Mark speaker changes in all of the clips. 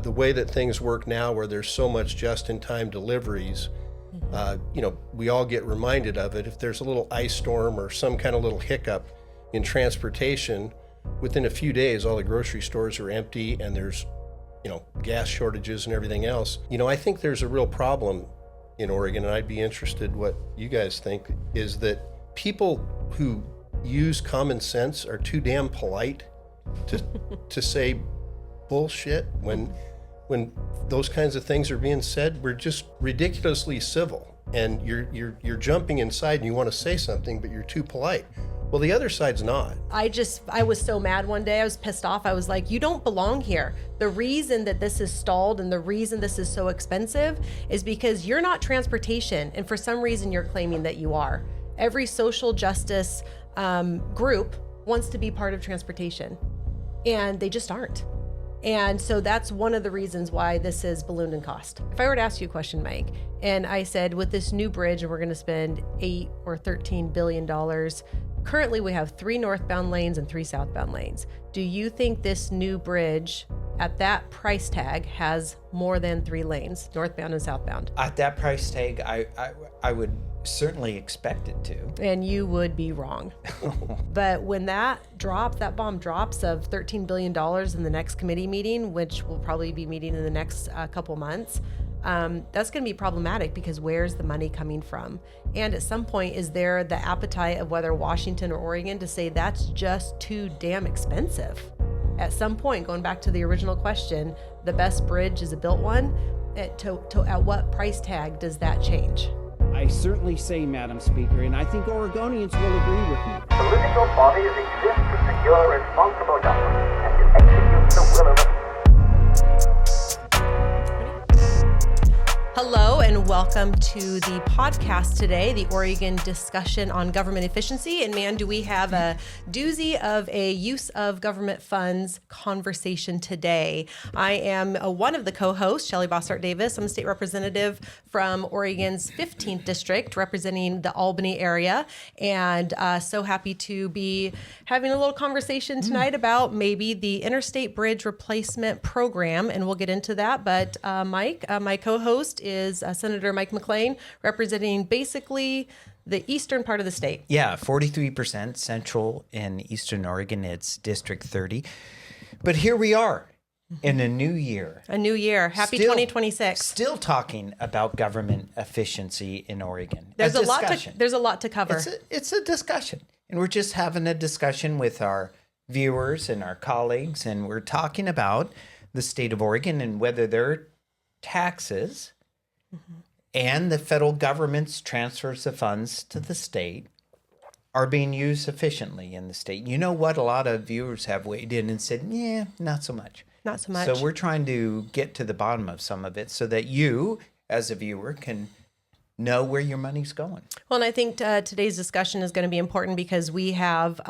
Speaker 1: The way that things work now, where there's so much just-in-time deliveries, we all get reminded of it. If there's a little ice storm or some kind of little hiccup in transportation, within a few days, all the grocery stores are empty and there's, gas shortages and everything else. I think there's a real problem in Oregon, and I'd be interested what you guys think, is that people who use common sense are too damn polite to say bullshit when those kinds of things are being said. We're just ridiculously civil, and you're jumping inside and you want to say something, but you're too polite. Well, the other side's not. I was so mad one day. I was pissed off. I was like, you don't belong here. The reason that this is stalled and the reason this is so expensive is because you're not transportation, and for some reason you're claiming that you are. Every social justice group wants to be part of transportation, and they just aren't. And so that's one of the reasons why this is ballooned in cost. If I were to ask you a question, Mike, and I said, with this new bridge, and we're going to spend $8 or $13 billion, currently we have 3 northbound lanes and 3 southbound lanes. Do you think this new bridge at that price tag has more than 3 lanes, northbound and southbound?
Speaker 2: At that price tag, I would certainly expect it to.
Speaker 1: And you would be wrong. But when that bomb drops of $13 billion in the next committee meeting, which we'll probably be meeting in the next couple months, that's going to be problematic, because where's the money coming from? And at some point, is there the appetite of whether Washington or Oregon to say that's just too damn expensive? At some point, going back to the original question, the best bridge is a built one. At what price tag does that change?
Speaker 3: I certainly say, Madam Speaker, and I think Oregonians will agree with me.
Speaker 4: Political bodies exist to secure responsible government and to execute the will of the
Speaker 1: Hello and welcome to the podcast today, the Oregon discussion on government efficiency. And man, do we have a doozy of a use of government funds conversation today. I am one of the co-hosts, Shelly Boshart Davis. I'm a state representative from Oregon's 15th district, representing the Albany area. And so happy to be having a little conversation tonight about maybe the Interstate Bridge Replacement program. And we'll get into that. But Mike, my co-host, is Senator Mike McLane, representing basically the eastern part of the state.
Speaker 2: Yeah, 43% central in eastern Oregon. It's District 30. But here we are in a new year.
Speaker 1: A new year. Happy 2026.
Speaker 2: Still talking about government efficiency in Oregon.
Speaker 1: There's a lot to cover.
Speaker 2: It's a discussion. And we're just having a discussion with our viewers and our colleagues, and we're talking about the state of Oregon and whether their taxes and the federal government's transfers of funds to the state are being used efficiently in the state. You know what? A lot of viewers have weighed in and said, yeah, not so much.
Speaker 1: Not so much.
Speaker 2: So we're trying to get to the bottom of some of it so that you, as a viewer, can know where your money's going.
Speaker 1: Well, and I think today's discussion is going to be important because we have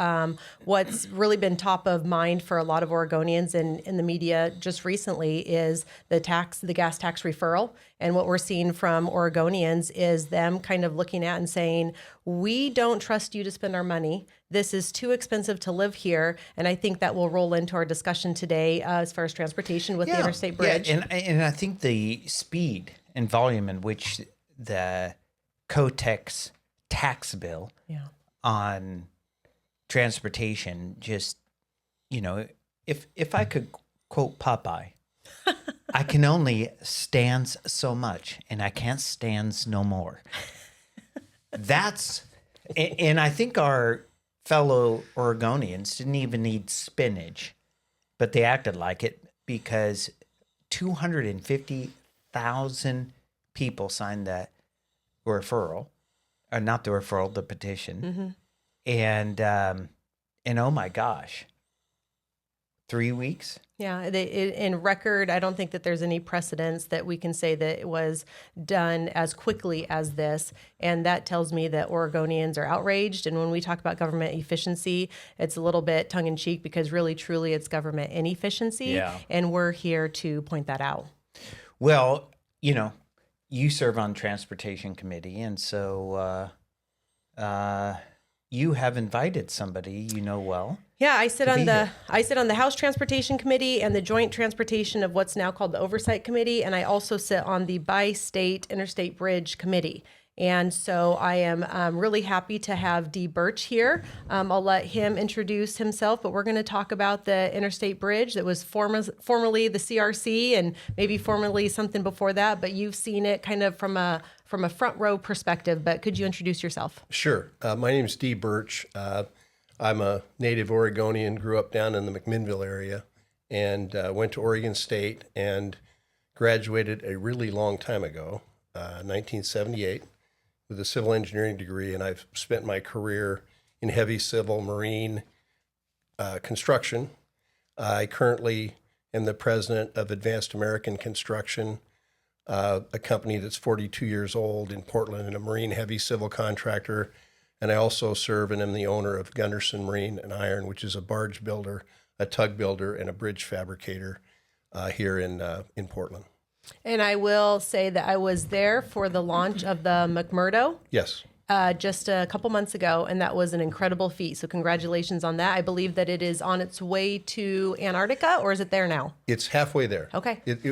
Speaker 1: what's really been top of mind for a lot of Oregonians and in the media just recently is the gas tax referral. And what we're seeing from Oregonians is them kind of looking at and saying, we don't trust you to spend our money. This is too expensive to live here. And I think that will roll into our discussion today as far as transportation with the Interstate Bridge.
Speaker 2: Yeah, and I think the speed and volume in which the COTEX tax bill on transportation just, if I could quote Popeye, I can only stands so much and I can't stands no more. And I think our fellow Oregonians didn't even need spinach, but they acted like it because 250,000 people signed that referral, or not the referral, the petition. And oh my gosh, 3 weeks?
Speaker 1: Yeah, in record, I don't think that there's any precedence that we can say that it was done as quickly as this. And that tells me that Oregonians are outraged. And when we talk about government efficiency, it's a little bit tongue in cheek because really, truly, it's government inefficiency. Yeah. And we're here to point that out.
Speaker 2: Well, you serve on Transportation Committee, and so you have invited somebody you know well.
Speaker 5: Yeah, I sit
Speaker 2: to
Speaker 5: on
Speaker 2: be
Speaker 5: the
Speaker 2: here.
Speaker 5: House Transportation Committee and the Joint Transportation of what's now called the Oversight Committee, and I also sit on the Bi-State Interstate Bridge Committee. And so I am really happy to have Dee Burch here. I'll let him introduce himself, but we're going to talk about the Interstate Bridge that was formerly the CRC and maybe formerly something before that, but you've seen it kind of from a front row perspective. But could you introduce yourself?
Speaker 1: Sure. My name is Dee Burch. I'm a native Oregonian, grew up down in the McMinnville area, and went to Oregon State and graduated a really long time ago, 1978, with a civil engineering degree. And I've spent my career in heavy civil, marine, construction. I currently am the president of Advanced American Construction, a company that's 42 years old in Portland and a marine heavy civil contractor. And I also serve and am the owner of Gunderson Marine and Iron, which is a barge builder, a tug builder, and a bridge fabricator here in Portland.
Speaker 5: And I will say that I was there for the launch of the McMurdo
Speaker 1: Yes.
Speaker 5: just a couple months ago, and that was an incredible feat. So congratulations on that. I believe that it is on its way to Antarctica, or is it there now?
Speaker 1: It's halfway there.
Speaker 5: Okay.
Speaker 1: It's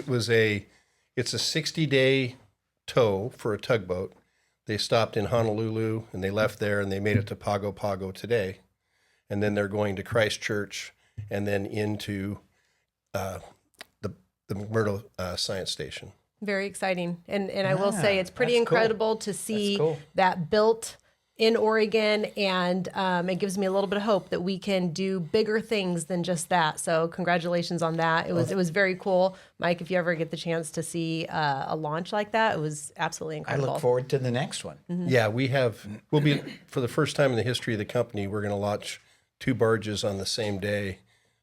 Speaker 1: a 60-day tow for a tugboat. They stopped in Honolulu and they left there and they made it to Pago Pago today. And then they're going to Christchurch and then into the McMurdo Science Station.
Speaker 5: Very exciting. And I will say it's pretty
Speaker 2: that's cool.
Speaker 5: incredible to see
Speaker 2: cool.
Speaker 5: that built in Oregon, and it gives me a little bit of hope that we can do bigger things than just that. So congratulations on that. It was very cool. Mike, if you ever get the chance to see a launch like that, it was absolutely
Speaker 2: I
Speaker 5: incredible.
Speaker 2: look forward to the next one.
Speaker 1: Yeah, we'll be, for the first time in the history of the company, we're going to launch 2 barges on the same day.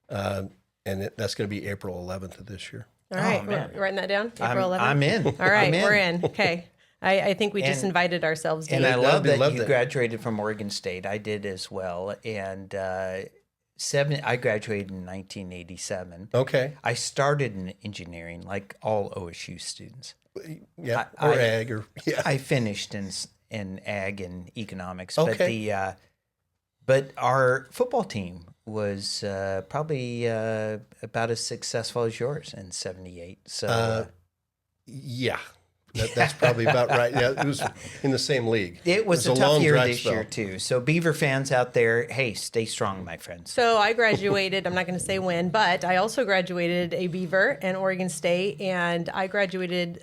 Speaker 1: And that's going to be April 11th of this year.
Speaker 5: All right,
Speaker 2: man.
Speaker 5: we're writing that down, April 11th?
Speaker 2: I'm in.
Speaker 5: All right,
Speaker 2: I'm in.
Speaker 5: we're in. Okay. I think we just
Speaker 2: And-
Speaker 5: invited ourselves.
Speaker 2: And
Speaker 5: Dee.
Speaker 2: I love
Speaker 1: They
Speaker 2: that
Speaker 1: loved
Speaker 2: you
Speaker 1: it.
Speaker 2: graduated from Oregon State. I did as well. And I graduated in 1987.
Speaker 1: Okay.
Speaker 2: I started in engineering like all OSU students.
Speaker 1: Yeah.
Speaker 2: I-
Speaker 1: Or ag or, yeah.
Speaker 2: I finished in ag and economics.
Speaker 1: Okay.
Speaker 2: But our football team was probably about as successful as yours in '78. So
Speaker 1: Yeah. That's probably about right. Yeah, it was in the same league.
Speaker 2: it was a
Speaker 1: a
Speaker 2: tough
Speaker 1: long
Speaker 2: year
Speaker 1: dry
Speaker 2: this
Speaker 1: spell.
Speaker 2: year too. So Beaver fans out there, hey, stay strong, my friends.
Speaker 5: So I graduated, I'm not going to say when, but I also graduated a Beaver and Oregon State, and I graduated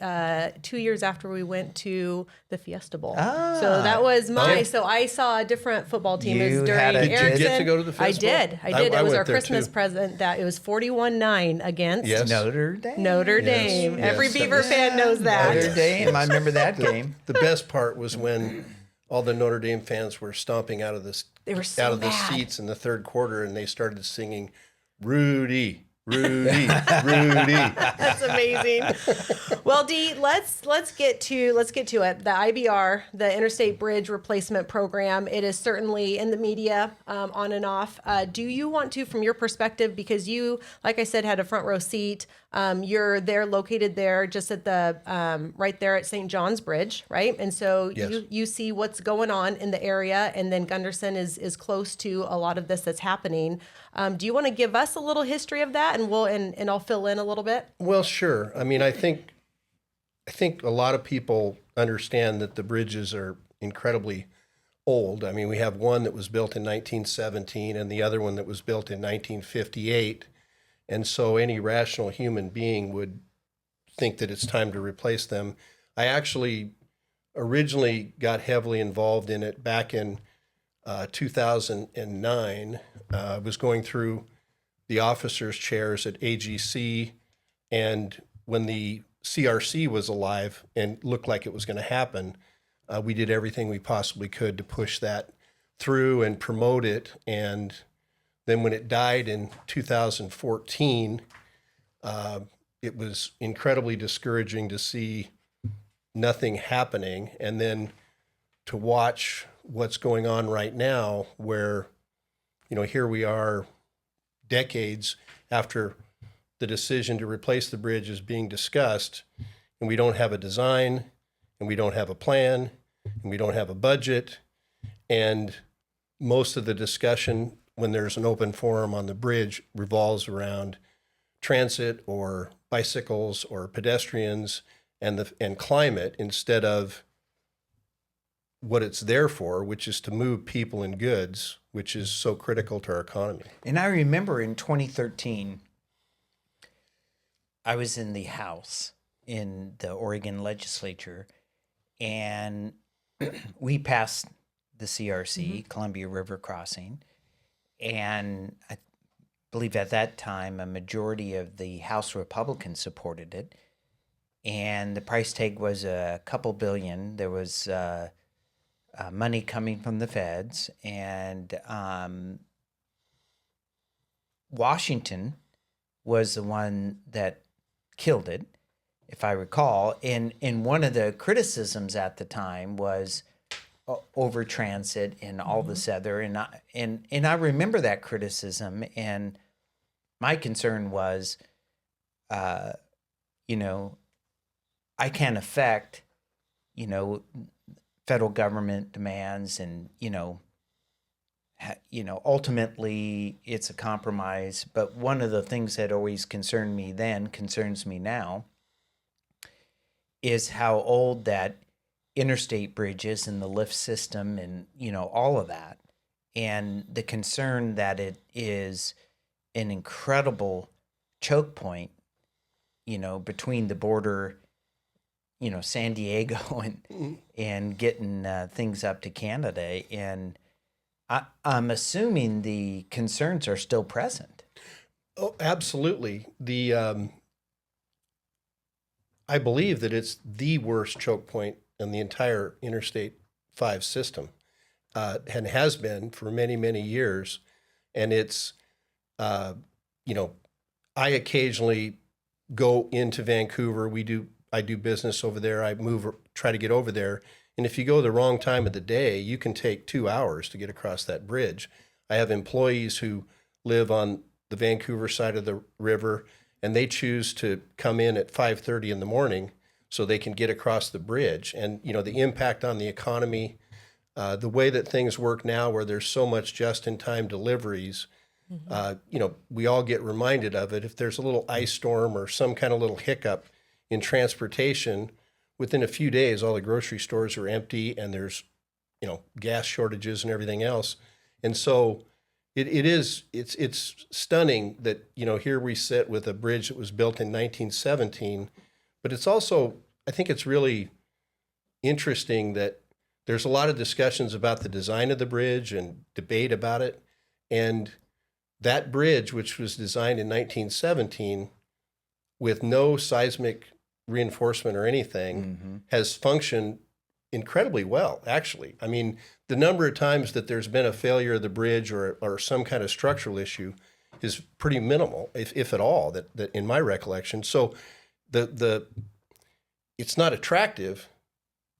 Speaker 5: 2 years after we went to the Fiesta Bowl. So that was so I saw a different football team. It
Speaker 2: You
Speaker 5: was
Speaker 2: had
Speaker 5: during
Speaker 2: a-
Speaker 1: Did you
Speaker 5: Erickson.
Speaker 1: get to go to the Fiesta Bowl?
Speaker 5: I did.
Speaker 1: I
Speaker 5: It was
Speaker 1: went
Speaker 5: our
Speaker 1: there,
Speaker 5: Christmas
Speaker 1: too.
Speaker 5: present that it was 41-9 against
Speaker 1: Yes.
Speaker 2: Notre Dame.
Speaker 5: Notre Dame.
Speaker 1: Yes.
Speaker 5: Every
Speaker 1: Yes.
Speaker 5: Beaver fan knows that.
Speaker 2: Notre Dame. I remember that game.
Speaker 1: The best part was when all the Notre Dame fans were stomping out of
Speaker 5: They were so
Speaker 1: out of the
Speaker 5: mad.
Speaker 1: seats in the third quarter, and they started singing, "Rudy, Rudy, Rudy."
Speaker 5: That's amazing. Well, Dee, let's get to it. The IBR, the Interstate Bridge Replacement Program, it is certainly in the media on and off. Do you want to, from your perspective, because you, like I said, had a front row seat. You're there, located there, just at the right there at St. John's Bridge, right? And so
Speaker 1: Yes.
Speaker 5: you see what's going on in the area, and then Gunderson is close to a lot of this that's happening. Do you want to give us a little history of that, and I'll fill in a little bit?
Speaker 1: Well, sure. I mean, I think a lot of people understand that the bridges are incredibly old. I mean, we have one that was built in 1917 and the other one that was built in 1958. And so any rational human being would think that it's time to replace them. I actually originally got heavily involved in it back in 2009. I was going through the officers' chairs at AGC, and when the CRC was alive and looked like it was going to happen, we did everything we possibly could to push that through and promote it. And then when it died in 2014, it was incredibly discouraging to see nothing happening, and then to watch what's going on right now, where, here we are decades after the decision to replace the bridge is being discussed, and we don't have a design, and we don't have a plan, and we don't have a budget, and most of the discussion when there's an open forum on the bridge revolves around transit or bicycles or pedestrians and climate instead of what it's there for, which is to move people and goods, which is so critical to our economy.
Speaker 2: And I remember in 2013, I was in the House in the Oregon legislature, and we passed the CRC, Columbia River Crossing, and I believe at that time a majority of the House Republicans supported it, and the price tag was a couple billion. There was money coming from the feds, and Washington was the one that killed it, if I recall. And one of the criticisms at the time was over transit and all this other. And I remember that criticism. And my concern was, you know, I can't affect, you know, federal government demands, and ultimately it's a compromise. But one of the things that always concerned me then, concerns me now, is how old that interstate bridge is and the lift system and, all of that. And the concern that it is an incredible choke point, between the border, San Diego and getting things up to Canada. And I'm assuming the concerns are still present.
Speaker 1: Oh, absolutely. I believe that it's the worst choke point in the entire Interstate 5 system, and has been for many, many years. And it's, I occasionally go into Vancouver. I do business over there. I try to get over there. And if you go the wrong time of the day, you can take 2 hours to get across that bridge. I have employees who live on the Vancouver side of the river, and they choose to come in at 5:30 in the morning so they can get across the bridge. And, the impact on the economy, the way that things work now where there's so much just-in-time deliveries, we all get reminded of it. If there's a little ice storm or some kind of little hiccup in transportation, within a few days, all the grocery stores are empty and there's, gas shortages and everything else. And so it's stunning that, here we sit with a bridge that was built in 1917, but it's also, I think it's really interesting that there's a lot of discussions about the design of the bridge and debate about it. And that bridge, which was designed in 1917 with no seismic reinforcement or anything, has functioned incredibly well, actually. I mean, the number of times that there's been a failure of the bridge or some kind of structural issue is pretty minimal, if at all, that in my recollection. So it's not attractive,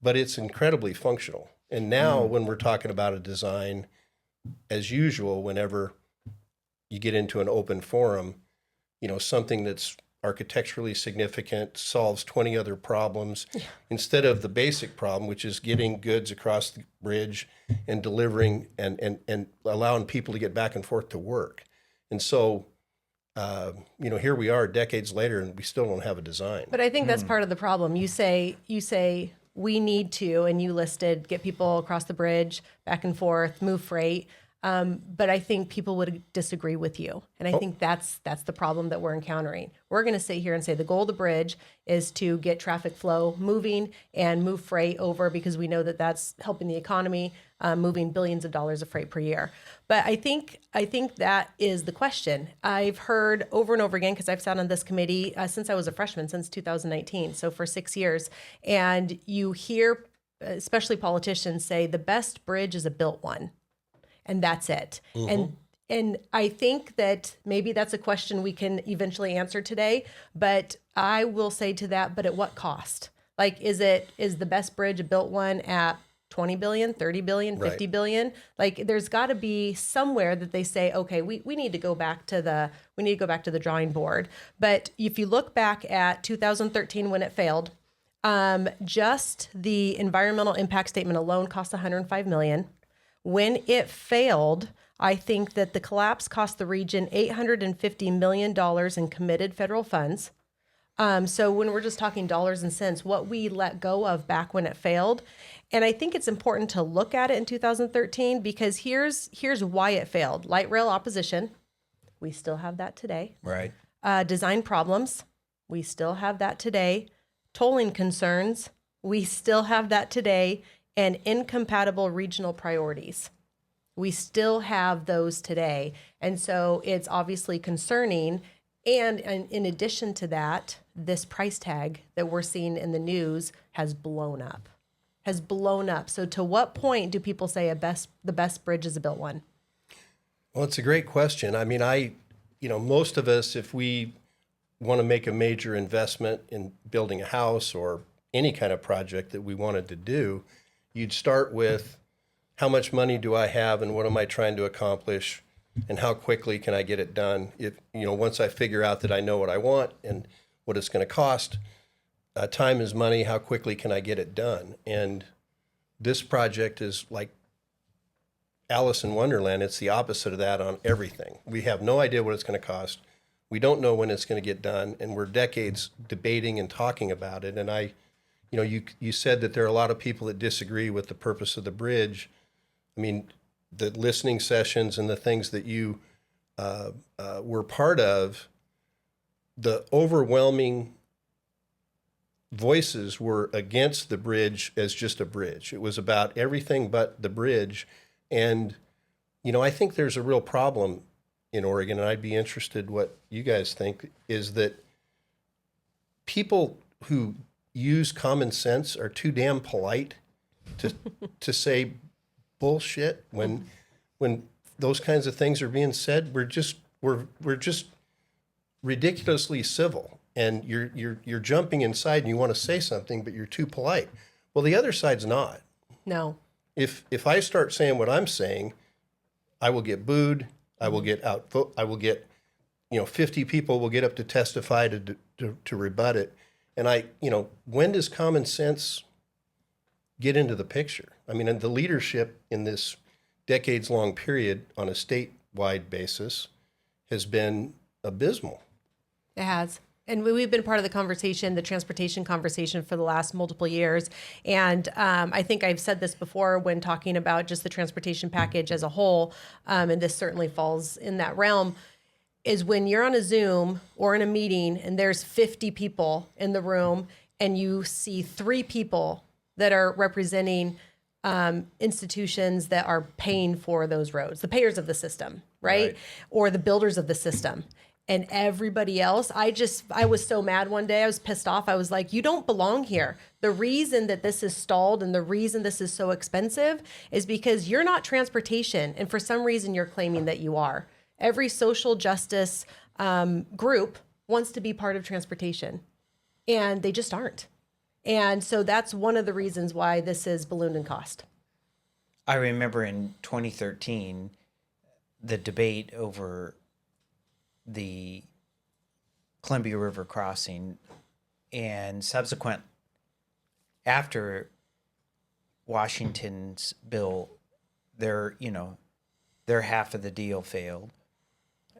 Speaker 1: but it's incredibly functional. And now when we're talking about a design, as usual, whenever you get into an open forum, something that's architecturally significant, solves 20 other problems, instead of the basic problem, which is getting goods across the bridge and delivering and allowing people to get back and forth to work. And so, here we are decades later and we still don't have a design.
Speaker 5: But I think that's part of the problem. You say we need to, and you listed, get people across the bridge, back and forth, move freight. But I think people would disagree with you. And I think that's the problem that we're encountering. We're going to sit here and say the goal of the bridge is to get traffic flow moving and move freight over, because we know that that's helping the economy, moving billions of dollars of freight per year. But I think that is the question. I've heard over and over again, because I've sat on this committee since I was a freshman, since 2019, so for 6 years. And you hear, especially politicians, say the best bridge is a built one. And that's it. And I think that maybe that's a question we can eventually answer today. But I will say to that, but at what cost? Like, is the best bridge a built one at 20 billion, 30 billion, 50 billion? Like, there's got to be somewhere that they say, okay, we need to go back to the drawing board. But if you look back at 2013 when it failed, just the environmental impact statement alone cost $105 million. When it failed, I think that the collapse cost the region $850 million in committed federal funds. So when we're just talking dollars and cents, what we let go of back when it failed. And I think it's important to look at it in 2013 because here's why it failed. Light rail opposition, we still have that today.
Speaker 2: Right.
Speaker 5: Design problems, we still have that today. Tolling concerns, we still have that today. And incompatible regional priorities. We still have those today. And so it's obviously concerning. And in addition to that, this price tag that we're seeing in the news has blown up. So to what point do people say the best bridge is a built one?
Speaker 1: Well, it's a great question. I mean, most of us, if we want to make a major investment in building a house or any kind of project that we wanted to do, you'd start with how much money do I have and what am I trying to accomplish and how quickly can I get it done? Once I figure out that I know what I want and what it's going to cost, time is money, how quickly can I get it done? And this project is like Alice in Wonderland. It's the opposite of that on everything. We have no idea what it's going to cost. We don't know when it's going to get done, and we're decades debating and talking about it. And you said that there are a lot of people that disagree with the purpose of the bridge. I mean, the listening sessions and the things that you were part of, the overwhelming voices were against the bridge as just a bridge. It was about everything but the bridge. And, I think there's a real problem in Oregon, and I'd be interested what you guys think, is that people who use common sense are too damn polite to say bullshit when those kinds of things are being said. We're just ridiculously civil, and you're jumping inside and you want to say something, but you're too polite. Well, the other side's not.
Speaker 5: No.
Speaker 1: If I start saying what I'm saying, I will get booed. I will get I will get 50 people will get up to testify to rebut it. And when does common sense get into the picture? I mean, and the leadership in this decades-long period on a statewide basis has been abysmal.
Speaker 5: It has. And we've been part of the conversation, the transportation conversation for the last multiple years. And I think I've said this before when talking about just the transportation package as a whole, and this certainly falls in that realm, is when you're on a Zoom or in a meeting and there's 50 people in the room and you see 3 people that are representing institutions that are paying for those roads, the payers of the system, right? Or the builders of the system. And everybody else, I was so mad one day. I was pissed off. I was like, you don't belong here. The reason that this is stalled and the reason this is so expensive is because you're not transportation. And for some reason, you're claiming that you are. Every social justice group wants to be part of transportation, and they just aren't. And so that's one of the reasons why this is ballooned in cost.
Speaker 2: I remember in 2013, the debate over the Columbia River crossing, and subsequent after Washington's bill, their half of the deal failed,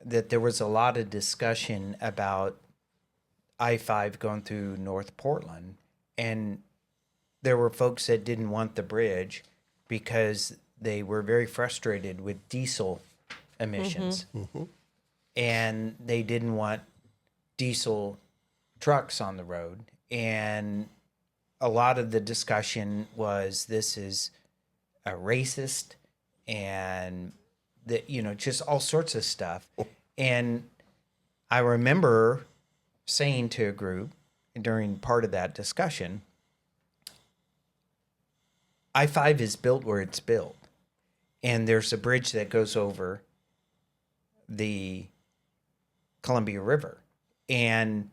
Speaker 2: that there was a lot of discussion about I-5 going through North Portland, and there were folks that didn't want the bridge because they were very frustrated with diesel emissions. Mm-hmm. And they didn't want diesel trucks on the road. And a lot of the discussion was this is a racist and that, just all sorts of stuff. And I remember saying to a group during part of that discussion, I-5 is built where it's built. And there's a bridge that goes over the Columbia River. And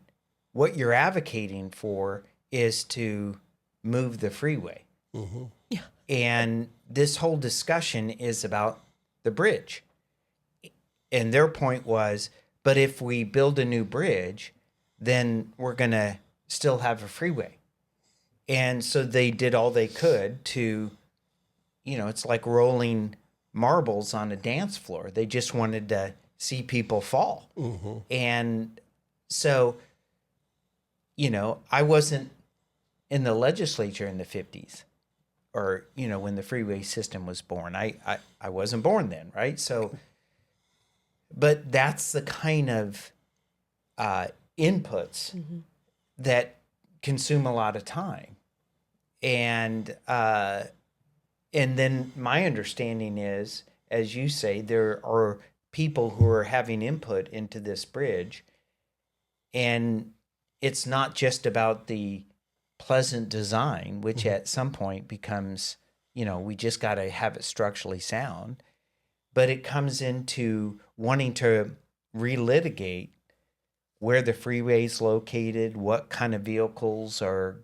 Speaker 2: what you're advocating for is to move the freeway. Mm-hmm. Yeah. And this whole discussion is about the bridge. And their point was, but if we build a new bridge, then we're going to still have a freeway. And so they did all they could to, it's like rolling marbles on a dance floor. They just wanted to see people fall. And so, I wasn't in the legislature in the 50s or, when the freeway system was born. I wasn't born then, right? So, but that's the kind of inputs that consume a lot of time. And then my understanding is, as you say, there are people who are having input into this bridge, and it's not just about the pleasant design, which at some point becomes, we just got to have it structurally sound, but it comes into wanting to relitigate where the freeway is located, what kind of vehicles are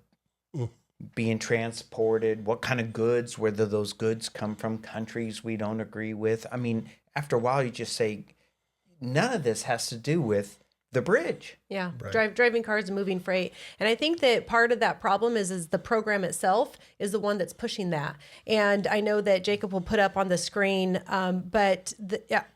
Speaker 2: being transported, what kind of goods, whether those goods come from countries we don't agree with. I mean, after a while, you just say, none of this has to do with the bridge.
Speaker 5: Yeah, driving cars and moving freight. And I think that part of that problem is the program itself is the one that's pushing that. And I know that Jacob will put up on the screen, but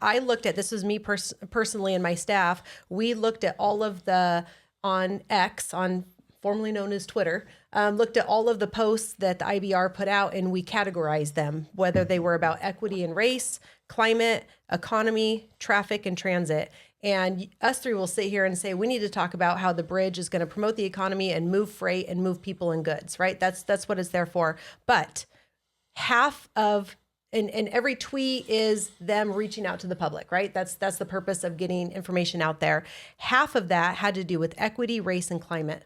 Speaker 5: I looked at, this was me personally and my staff, we looked at all of the, on X, on formerly known as Twitter, looked at all of the posts that the IBR put out, and we categorized them, whether they were about equity and race, climate, economy, traffic, and transit. And us three will sit here and say, we need to talk about how the bridge is going to promote the economy and move freight and move people and goods, right? That's what it's there for. But half of, and every tweet is them reaching out to the public, right? That's the purpose of getting information out there. Half of that had to do with equity, race, and climate.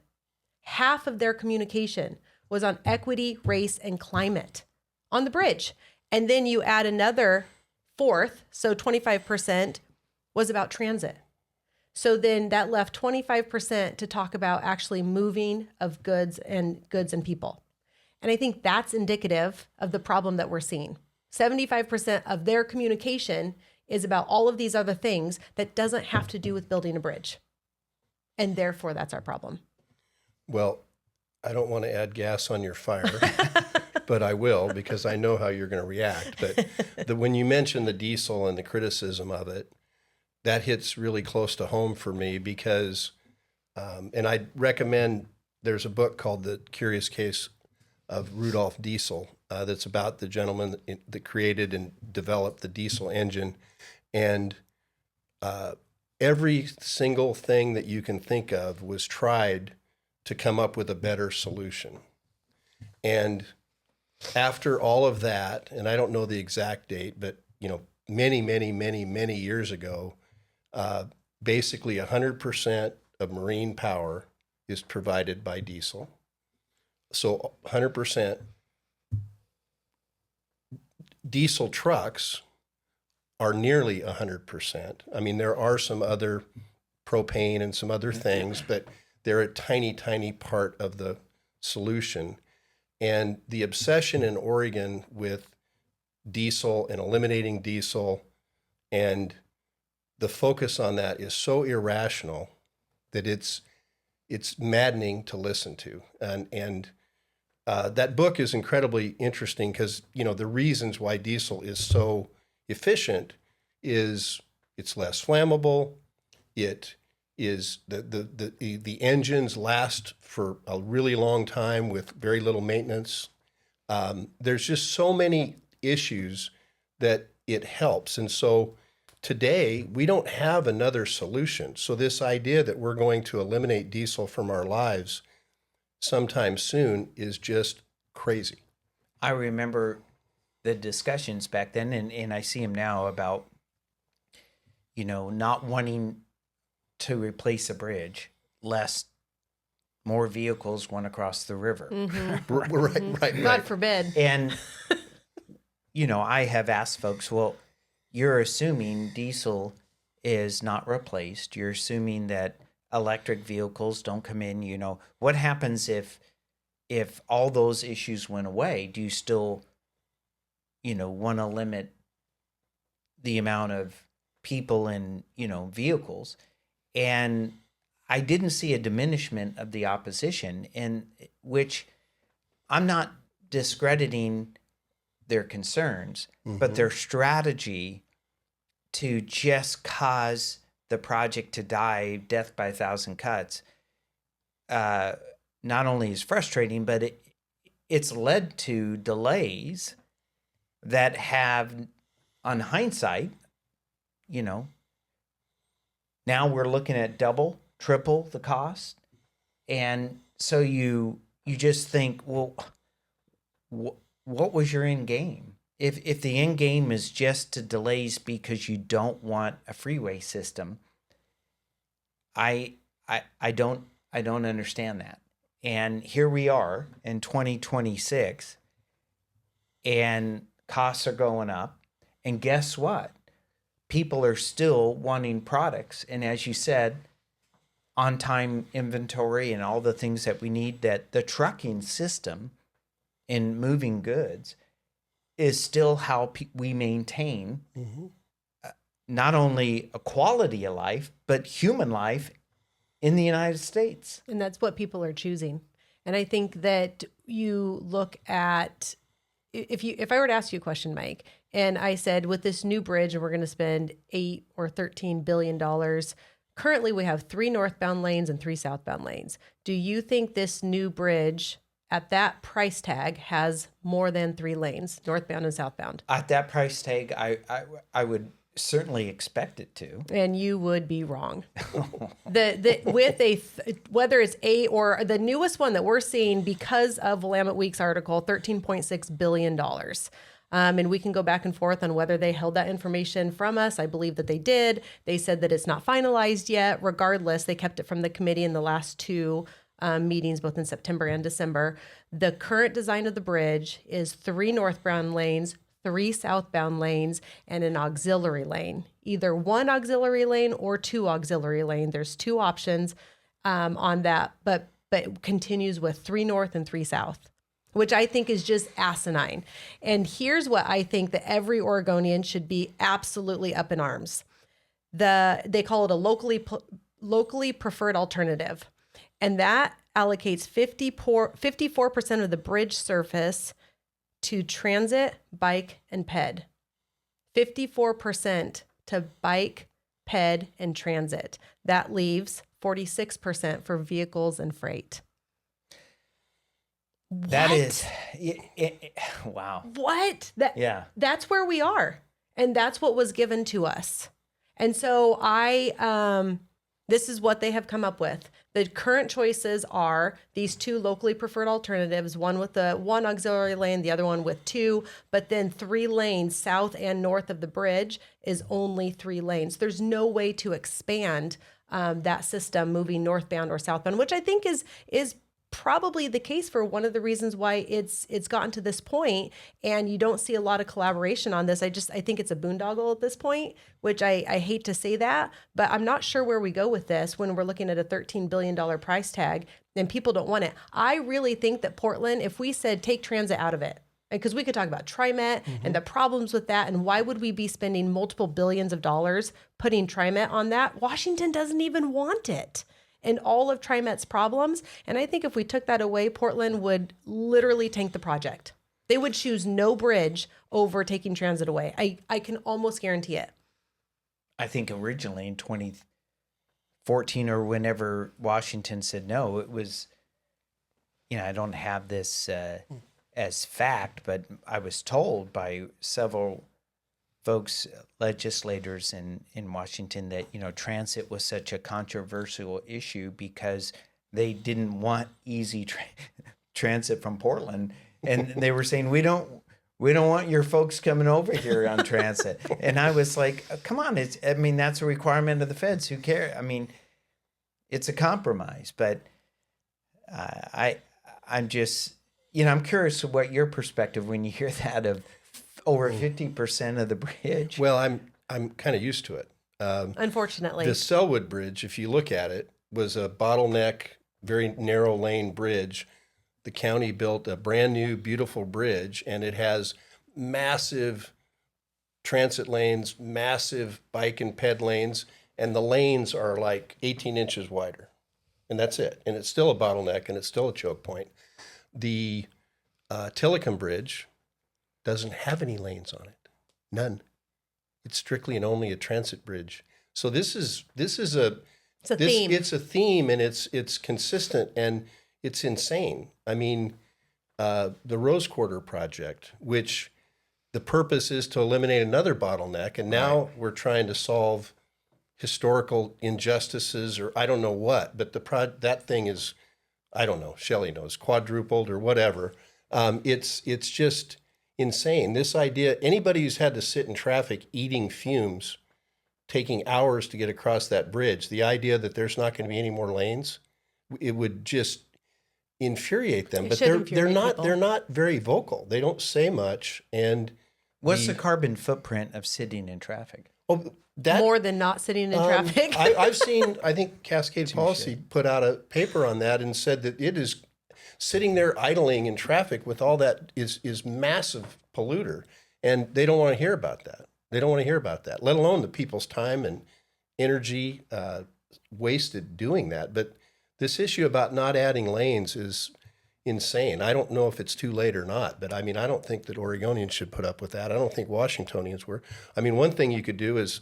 Speaker 5: Half of their communication was on equity, race, and climate on the bridge. And then you add another fourth, so 25% was about transit. So then that left 25% to talk about actually moving of goods and people. And I think that's indicative of the problem that we're seeing. 75% of their communication is about all of these other things that doesn't have to do with building a bridge. And therefore, that's our problem.
Speaker 1: Well, I don't want to add gas on your fire, but I will, because I know how you're going to react. But when you mention the diesel and the criticism of it, that hits really close to home for me because, and I recommend, there's a book called The Curious Case of Rudolf Diesel that's about the gentleman that created and developed the diesel engine. And every single thing that you can think of was tried to come up with a better solution. And after all of that, and I don't know the exact date, but many years ago, basically 100% of marine power is provided by diesel. So 100% diesel trucks are nearly 100%. I mean, there are some other propane and some other things, but they're a tiny, tiny part of the solution. And the obsession in Oregon with diesel and eliminating diesel and the focus on that is so irrational that it's maddening to listen to. And that book is incredibly interesting because, the reasons why diesel is so efficient is it's less flammable. It is the engines last for a really long time with very little maintenance. There's just so many issues that it helps. And so today we don't have another solution. So this idea that we're going to eliminate diesel from our lives sometime soon is just crazy.
Speaker 2: I remember the discussions back then, and I see them now about, not wanting to replace a bridge lest more vehicles went across the river.
Speaker 5: Mm-hmm.
Speaker 1: Right.
Speaker 5: God forbid.
Speaker 2: And, I have asked folks, well, you're assuming diesel is not replaced. You're assuming that electric vehicles don't come in. What happens if all those issues went away? Do you still, want to limit the amount of people and, vehicles? And I didn't see a diminishment of the opposition, in which I'm not discrediting their concerns, but their strategy to just cause the project to die, death by a thousand cuts, not only is frustrating, but it's led to delays that have, on hindsight, now we're looking at double, triple the cost. And so you just think, well, what was your end game? If the end game is just to delays because you don't want a freeway system, I don't understand that. And here we are in 2026, and costs are going up. And guess what? People are still wanting products. And as you said, on-time inventory and all the things that we need, that the trucking system in moving goods is still how we maintain not only a quality of life, but human life in the United States.
Speaker 5: And that's what people are choosing. And I think that you look at, if I were to ask you a question, Mike, and I said, with this new bridge, and we're going to spend $8 or $13 billion, currently we have 3 northbound lanes and 3 southbound lanes. Do you think this new bridge at that price tag has more than 3 lanes, northbound and southbound?
Speaker 2: At that price tag, I would certainly expect it to.
Speaker 5: And you would be wrong. Whether it's A or the newest one that we're seeing because of Willamette Week's article, $13.6 billion. And we can go back and forth on whether they held that information from us. I believe that they did. They said that it's not finalized yet. Regardless, they kept it from the committee in the last 2 meetings, both in September and December. The current design of the bridge is 3 northbound lanes, 3 southbound lanes, and an auxiliary lane. Either 1 auxiliary lane or 2 auxiliary lane. There's 2 options on that, but continues with 3 north and 3 south, which I think is just asinine. And here's what I think that every Oregonian should be absolutely up in arms. They call it a locally preferred alternative. And that allocates 54% of the bridge surface to transit, bike, and ped. 54% to bike, ped, and transit. That leaves 46% for vehicles and freight.
Speaker 2: That is, wow.
Speaker 5: What?
Speaker 2: Yeah.
Speaker 5: That's where we are. And that's what was given to us. And so this is what they have come up with. The current choices are these 2 locally preferred alternatives, one with the 1 auxiliary lane, the other one with 2, but then 3 lanes south and north of the bridge is only 3 lanes. There's no way to expand that system moving northbound or southbound, which I think is probably the case for one of the reasons why it's gotten to this point, and you don't see a lot of collaboration on this. I think it's a boondoggle at this point, which I hate to say that, but I'm not sure where we go with this when we're looking at a $13 billion price tag and people don't want it. I really think that Portland, if we said take transit out of it, because we could talk about TriMet and the problems with that, and why would we be spending multiple billions of dollars putting TriMet on that? Washington doesn't even want it. And all of TriMet's problems. And I think if we took that away, Portland would literally tank the project. They would choose no bridge over taking transit away. I can almost guarantee it.
Speaker 2: I think originally in 2014 or whenever Washington said no, it was, I don't have this as fact, but I was told by several folks, legislators in Washington, that transit was such a controversial issue because they didn't want easy transit from Portland, and they were saying we don't want your folks coming over here on transit. And I was like, come on, that's a requirement of the feds. Who cares? It's a compromise, but I'm just I'm curious what your perspective when you hear that of over 50% of the bridge.
Speaker 1: Well, I'm kind of used to it.
Speaker 5: Unfortunately.
Speaker 1: The Selwood Bridge, if you look at it, was a bottleneck, very narrow lane bridge. The county built a brand new, beautiful bridge, and it has massive transit lanes, massive bike and ped lanes, and the lanes are like 18 inches wider. And that's it. And it's still a bottleneck, and it's still a choke point. The Tillicum Bridge doesn't have any lanes on it. None. It's strictly and only a transit bridge. So this is a
Speaker 5: theme.
Speaker 1: It's a theme, and it's consistent, and it's insane. I mean, the Rose Quarter project, which the purpose is to eliminate another bottleneck, and now we're trying to solve historical injustices, or I don't know what, but that thing is, I don't know, Shelly knows, quadrupled or whatever. It's just insane. This idea, anybody who's had to sit in traffic eating fumes, taking hours to get across that bridge, the idea that there's not going to be any more lanes, it would just infuriate them.
Speaker 5: It
Speaker 1: But
Speaker 5: should
Speaker 1: they're
Speaker 5: infuriate
Speaker 1: not
Speaker 5: people.
Speaker 1: they're not very vocal. They don't say much. And
Speaker 2: What's the carbon footprint of sitting in traffic?
Speaker 1: that
Speaker 5: More than not sitting in traffic.
Speaker 1: I've seen, I think Cascade Policy put out a paper on that and said that it is sitting there idling in traffic with all that is massive polluter. And they don't want to hear about that. They don't want to hear about that, let alone the people's time and energy wasted doing that. But this issue about not adding lanes is insane. I don't know if it's too late or not, but I mean, I don't think that Oregonians should put up with that. I don't think Washingtonians were. I mean, one thing you could do is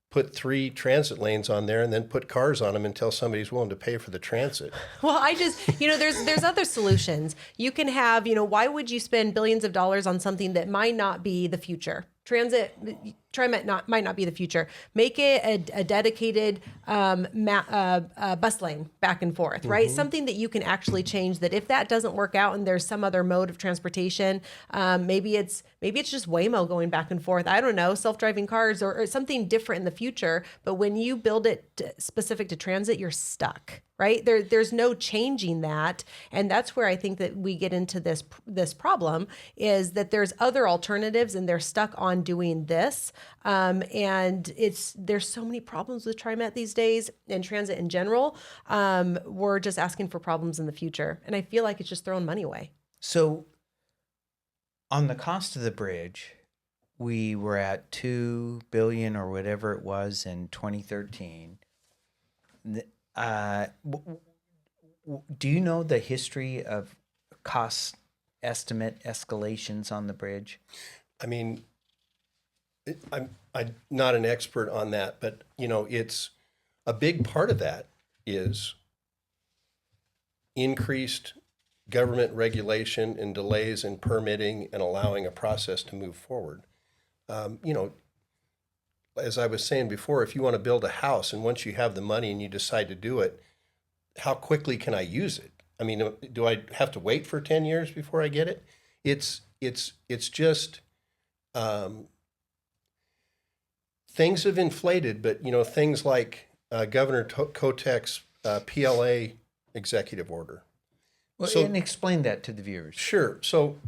Speaker 1: put 3 transit lanes on there and then put cars on them until somebody's willing to pay for the transit.
Speaker 5: Well, I just, there's other solutions. You can have, why would you spend billions of dollars on something that might not be the future? TriMet might not be the future. Make it a dedicated bus lane back and forth, right? Something that you can actually change. That if that doesn't work out and there's some other mode of transportation, maybe it's just Waymo going back and forth. I don't know, self-driving cars or something different in the future. But when you build it specific to transit, you're stuck. Right? There's no changing that. And that's where I think that we get into this problem, is that there's other alternatives and they're stuck on doing this. And there's so many problems with TriMet these days and transit in general. We're just asking for problems in the future. And I feel like it's just throwing money away.
Speaker 2: So on the cost of the bridge, we were at $2 billion or whatever it was in 2013. Do you know the history of cost estimate escalations on the bridge?
Speaker 1: I mean, I'm not an expert on that, but it's a big part of that is increased government regulation and delays in permitting and allowing a process to move forward. As I was saying before, if you want to build a house and once you have the money and you decide to do it, how quickly can I use it? I mean, do I have to wait for 10 years before I get it? It's just things have inflated, but things like Governor Kotek's PLA executive order.
Speaker 2: Well,
Speaker 1: So-
Speaker 2: and explain that to the viewers.
Speaker 1: Sure. So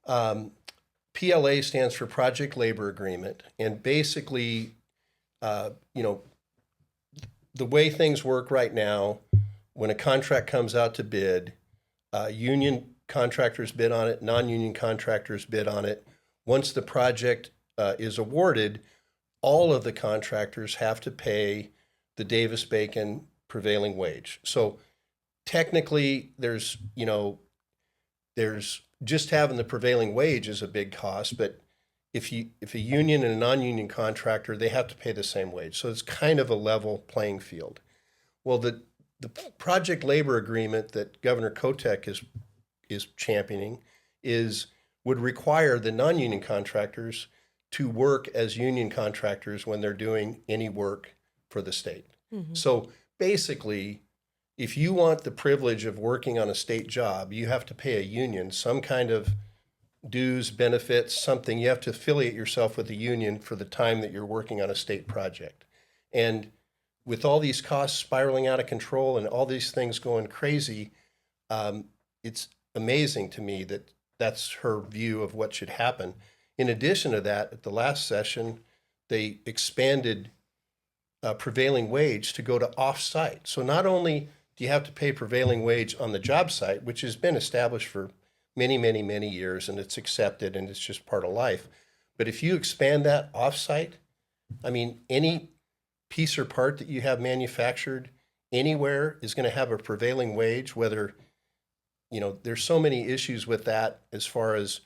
Speaker 1: PLA stands for Project Labor Agreement. And basically, the way things work right now, when a contract comes out to bid, union contractors bid on it, non-union contractors bid on it. Once the project is awarded, all of the contractors have to pay the Davis-Bacon prevailing wage. So technically, there's just having the prevailing wage is a big cost, but if a union and a non-union contractor, they have to pay the same wage. So it's kind of a level playing field. Well, the project labor agreement that Governor Kotek is championing would require the non-union contractors to work as union contractors when they're doing any work for the state. So basically, if you want the privilege of working on a state job, you have to pay a union some kind of dues, benefits, something. You have to affiliate yourself with a union for the time that you're working on a state project. And with all these costs spiraling out of control and all these things going crazy, it's amazing to me that that's her view of what should happen. In addition to that, at the last session, they expanded prevailing wage to go to off-site. So not only do you have to pay prevailing wage on the job site, which has been established for many, many, many years, and it's accepted and it's just part of life. But if you expand that off-site, I mean, any piece or part that you have manufactured anywhere is going to have a prevailing wage, whether, there's so many issues with that as far as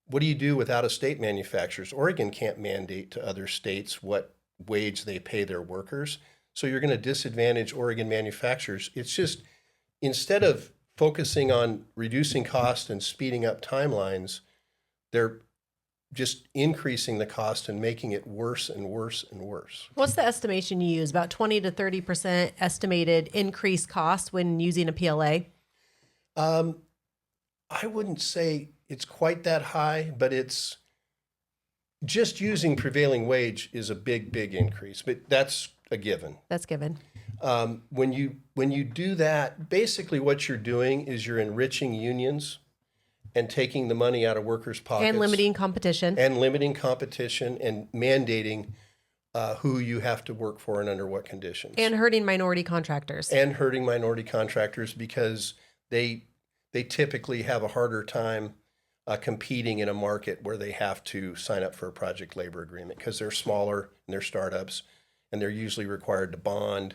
Speaker 1: what do you do with out-of-state manufacturers? Oregon can't mandate to other states what wage they pay their workers. So you're going to disadvantage Oregon manufacturers. It's just, instead of focusing on reducing cost and speeding up timelines, they're just increasing the cost and making it worse and worse and worse.
Speaker 5: What's the estimation you use? About 20 to 30% estimated increased cost when using a PLA?
Speaker 1: I wouldn't say it's quite that high, but it's just using prevailing wage is a big, big increase, but that's a given.
Speaker 5: That's given.
Speaker 1: When you do that, basically what you're doing is you're enriching unions and taking the money out of workers' pockets.
Speaker 5: And limiting competition.
Speaker 1: And limiting competition and mandating who you have to work for and under what conditions.
Speaker 5: And hurting minority contractors.
Speaker 1: And hurting minority contractors because they typically have a harder time competing in a market where they have to sign up for a project labor agreement because they're smaller and they're startups and they're usually required to bond.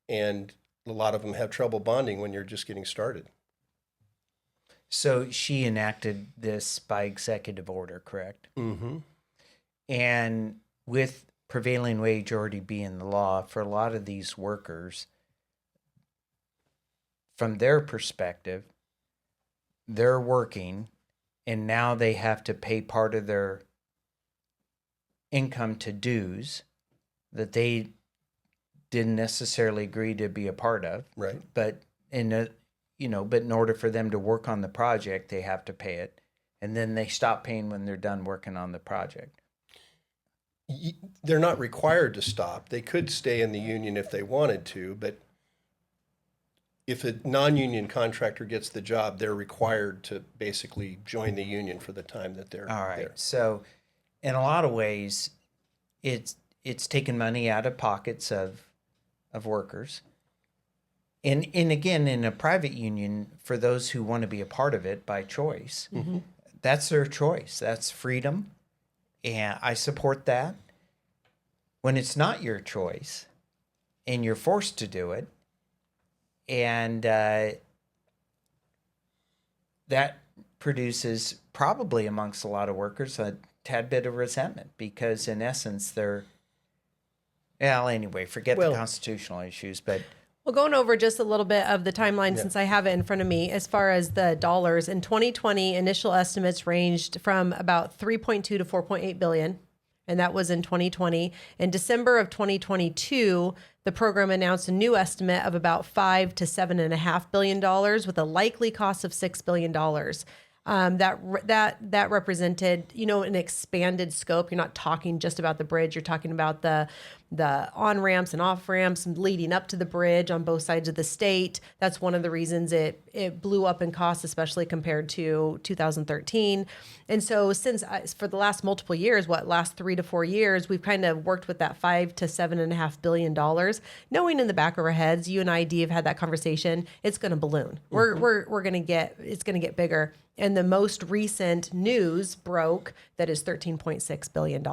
Speaker 1: And a lot of them have trouble bonding when you're just getting started.
Speaker 2: So she enacted this by executive order, correct?
Speaker 1: Mm-hmm.
Speaker 2: And with prevailing wage already being the law, for a lot of these workers, from their perspective, they're working and now they have to pay part of their income to dues that they didn't necessarily agree to be a part of.
Speaker 1: Right.
Speaker 2: But in order for them to work on the project, they have to pay it. And then they stop paying when they're done working on the project.
Speaker 1: They're not required to stop. They could stay in the union if they wanted to, but if a non-union contractor gets the job, they're required to basically join the union for the time that they're
Speaker 2: All right.
Speaker 1: there.
Speaker 2: So in a lot of ways, it's taking money out of pockets of workers. And again, in a private union, for those who want to be a part of it by choice, that's their choice. That's freedom. And I support that. When it's not your choice and you're forced to do it, and that produces probably amongst a lot of workers a tad bit of resentment because in essence anyway, forget the constitutional issues, but
Speaker 5: Well, going over just a little bit of the timeline since I have it in front of me, as far as the dollars, in 2020, initial estimates ranged from about 3.2 to 4.8 billion. And that was in 2020. In December of 2022, the program announced a new estimate of about $5 to $7.5 billion with a likely cost of $6 billion. That represented, an expanded scope. You're not talking just about the bridge. You're talking about the on ramps and off ramps leading up to the bridge on both sides of the state. That's one of the reasons it blew up in cost, especially compared to 2013. And so since for the last multiple years, last 3 to 4 years, we've kind of worked with that $5 to $7.5 billion, knowing in the back of our heads, you and I, Dee, have had that conversation. It's going to balloon. It's going to get bigger. And the most recent news broke that is $13.6 billion.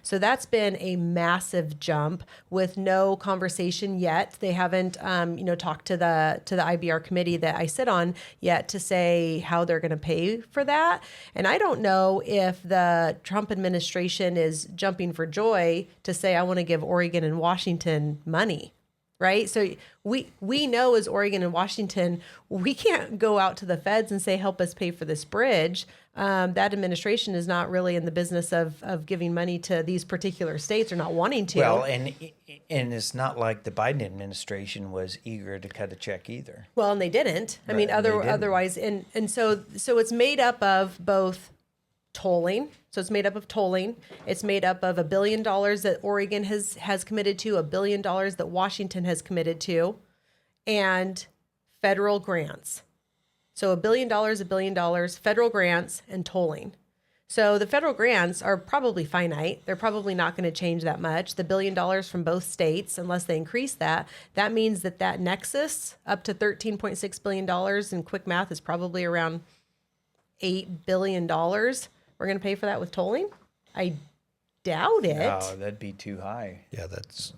Speaker 5: So that's been a massive jump with no conversation yet. They haven't, talked to the IBR committee that I sit on yet to say how they're going to pay for that. And I don't know if the Trump administration is jumping for joy to say, I want to give Oregon and Washington money. Right. So we know as Oregon and Washington, we can't go out to the feds and say, help us pay for this bridge. That administration is not really in the business of giving money to these particular states or not wanting to.
Speaker 2: Well, and it's not like the Biden administration was eager to cut a check either.
Speaker 5: Well, and they didn't. I mean, otherwise. And so it's made up of both tolling. So it's made up of tolling. It's made up of $1 billion that Oregon has committed to, $1 billion that Washington has committed to, and federal grants. So $1 billion, federal grants and tolling. So the federal grants are probably finite. They're probably not going to change that much. The $1 billion from both states, unless they increase that means that nexus up to $13.6 billion in quick math is probably around $8 billion. We're going to pay for that with tolling? I doubt it.
Speaker 2: No, that'd be too high.
Speaker 1: Yeah, it's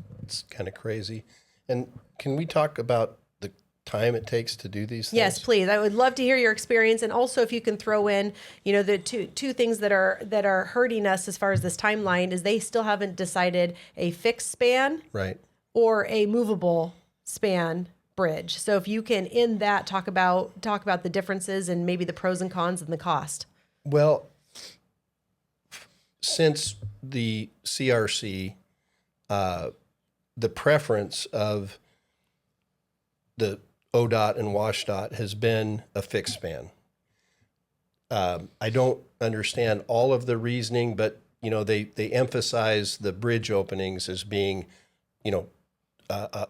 Speaker 1: kind of crazy. And can we talk about the time it takes to do these things?
Speaker 5: Yes, please. I would love to hear your experience, and also if you can throw in, the two things that are hurting us as far as this timeline is they still haven't decided a fixed span
Speaker 1: Right.
Speaker 5: or a movable span bridge. So if you can in that talk about the differences and maybe the pros and cons and the cost.
Speaker 1: Well, since the CRC, the preference of the ODOT and WashDOT has been a fixed span. I don't understand all of the reasoning, but they emphasize the bridge openings as being, a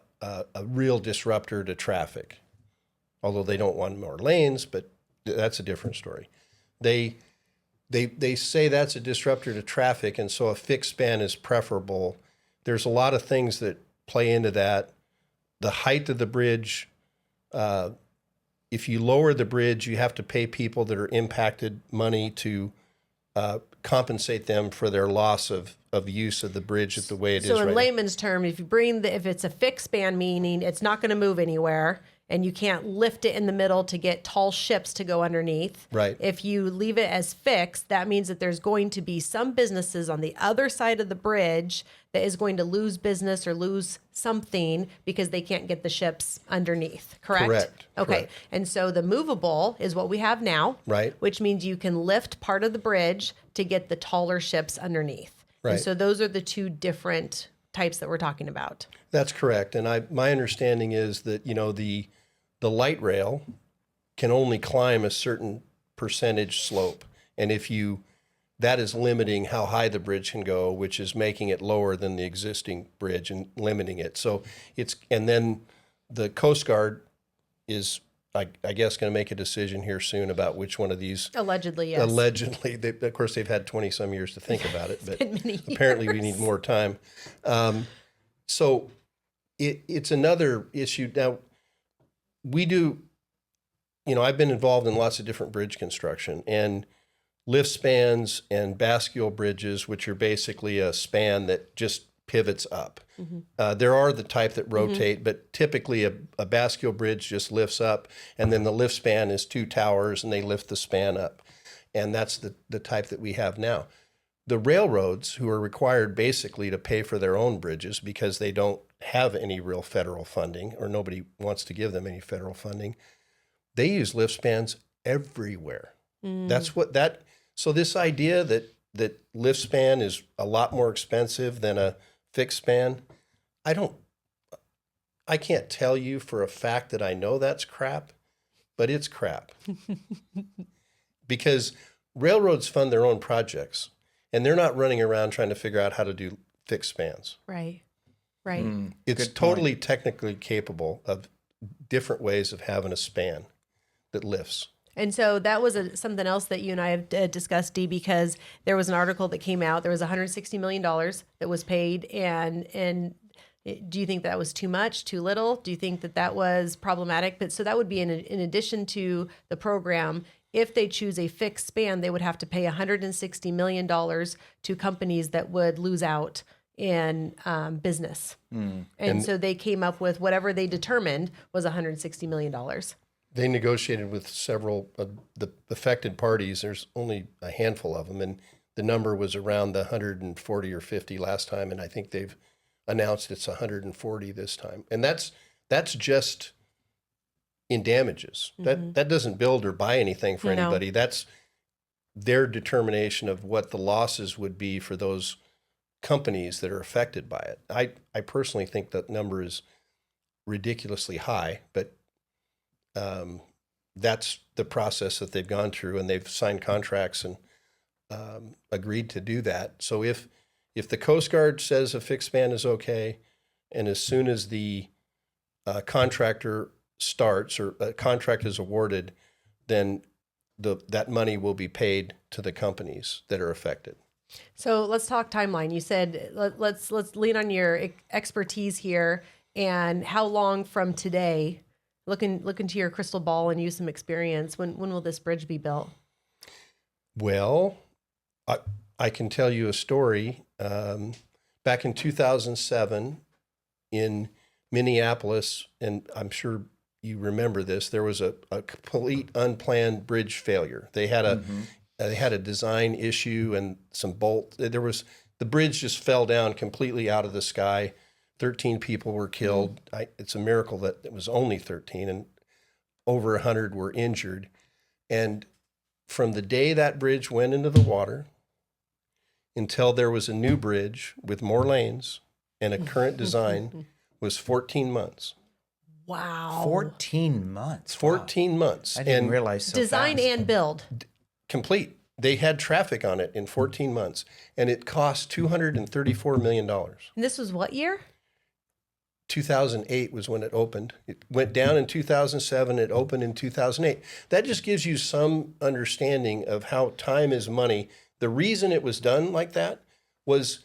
Speaker 1: real disruptor to traffic. Although they don't want more lanes, but that's a different story. They say that's a disruptor to traffic, and so a fixed span is preferable. There's a lot of things that play into that. The height of the bridge, if you lower the bridge, you have to pay people that are impacted money to compensate them for their loss of use of the bridge the way it is
Speaker 5: So
Speaker 1: right
Speaker 5: in
Speaker 1: now.
Speaker 5: layman's term, if it's a fixed span, meaning it's not going to move anywhere and you can't lift it in the middle to get tall ships to go underneath.
Speaker 1: Right.
Speaker 5: If you leave it as fixed, that means that there's going to be some businesses on the other side of the bridge that is going to lose business or lose something because they can't get the ships underneath. Correct?
Speaker 1: Correct.
Speaker 5: Okay.
Speaker 1: Correct.
Speaker 5: And so the movable is what we have now.
Speaker 1: Right.
Speaker 5: Which means you can lift part of the bridge to get the taller ships underneath.
Speaker 1: Right.
Speaker 5: And so those are the two different types that we're talking about.
Speaker 1: That's correct. And my understanding is that, the light rail can only climb a certain percentage slope. And that is limiting how high the bridge can go, which is making it lower than the existing bridge and limiting it. So and then the Coast Guard is, I guess, going to make a decision here soon about which one of these.
Speaker 5: Allegedly, yes.
Speaker 1: Allegedly. Of course, they've had 20 some years to think about it, but
Speaker 5: been many
Speaker 1: apparently we
Speaker 5: years.
Speaker 1: need more time. So it's another issue. Now, we do, I've been involved in lots of different bridge construction, and lift spans and bascule bridges, which are basically a span that just pivots up. Mm-hmm. There are the type that rotate, mm-hmm. but typically a bascule bridge just lifts up, and then the lift span is two towers, and they lift the span up. And that's the type that we have now. The railroads, who are required basically to pay for their own bridges because they don't have any real federal funding, or nobody wants to give them any federal funding, they use lift spans everywhere. So this idea that lift span is a lot more expensive than a fixed span, I can't tell you for a fact that I know that's crap, but it's crap. Because railroads fund their own projects, and they're not running around trying to figure out how to do fixed spans.
Speaker 5: Right. Right.
Speaker 1: It's totally technically capable of different ways of having a span that lifts.
Speaker 5: And so that was something else that you and I have discussed, Dee, because there was an article that came out. There was $160 million that was paid. And do you think that was too much, too little? Do you think that was problematic? But so that would be in addition to the program. If they choose a fixed span, they would have to pay $160 million to companies that would lose out in business. And so they came up with whatever they determined was $160 million.
Speaker 1: They negotiated with several of the affected parties. There's only a handful of them, and the number was around the 140 or 50 last time, and I think they've announced it's 140 this time. And that's just in damages. Mm-hmm. That doesn't build or buy anything for anybody. That's their determination of what the losses would be for those companies that are affected by it. I personally think that number is ridiculously high, but that's the process that they've gone through, and they've signed contracts and agreed to do that. So if the Coast Guard says a fixed span is okay, and as soon as the contractor starts or a contract is awarded, then that money will be paid to the companies that are affected.
Speaker 5: So let's talk timeline. You said let's lean on your expertise here, and how long from today? Look into your crystal ball and use some experience. When will this bridge be built?
Speaker 1: Well, I can tell you a story. Back in 2007 in Minneapolis, and I'm sure you remember this, there was a complete unplanned bridge failure. They had a design issue and some bolt. The bridge just fell down completely out of the sky. 13 people were killed. It's a miracle that it was only 13, and over 100 were injured. And from the day that bridge went into the water until there was a new bridge with more lanes and a current design was 14 months.
Speaker 5: Wow.
Speaker 2: 14 months.
Speaker 1: 14 months.
Speaker 2: I didn't realize so
Speaker 5: Design
Speaker 2: fast.
Speaker 5: and build.
Speaker 1: Complete. They had traffic on it in 14 months, and it cost $234 million.
Speaker 5: And this was what year?
Speaker 1: 2008 was when it opened. It went down in 2007. It opened in 2008. That just gives you some understanding of how time is money. The reason it was done like that was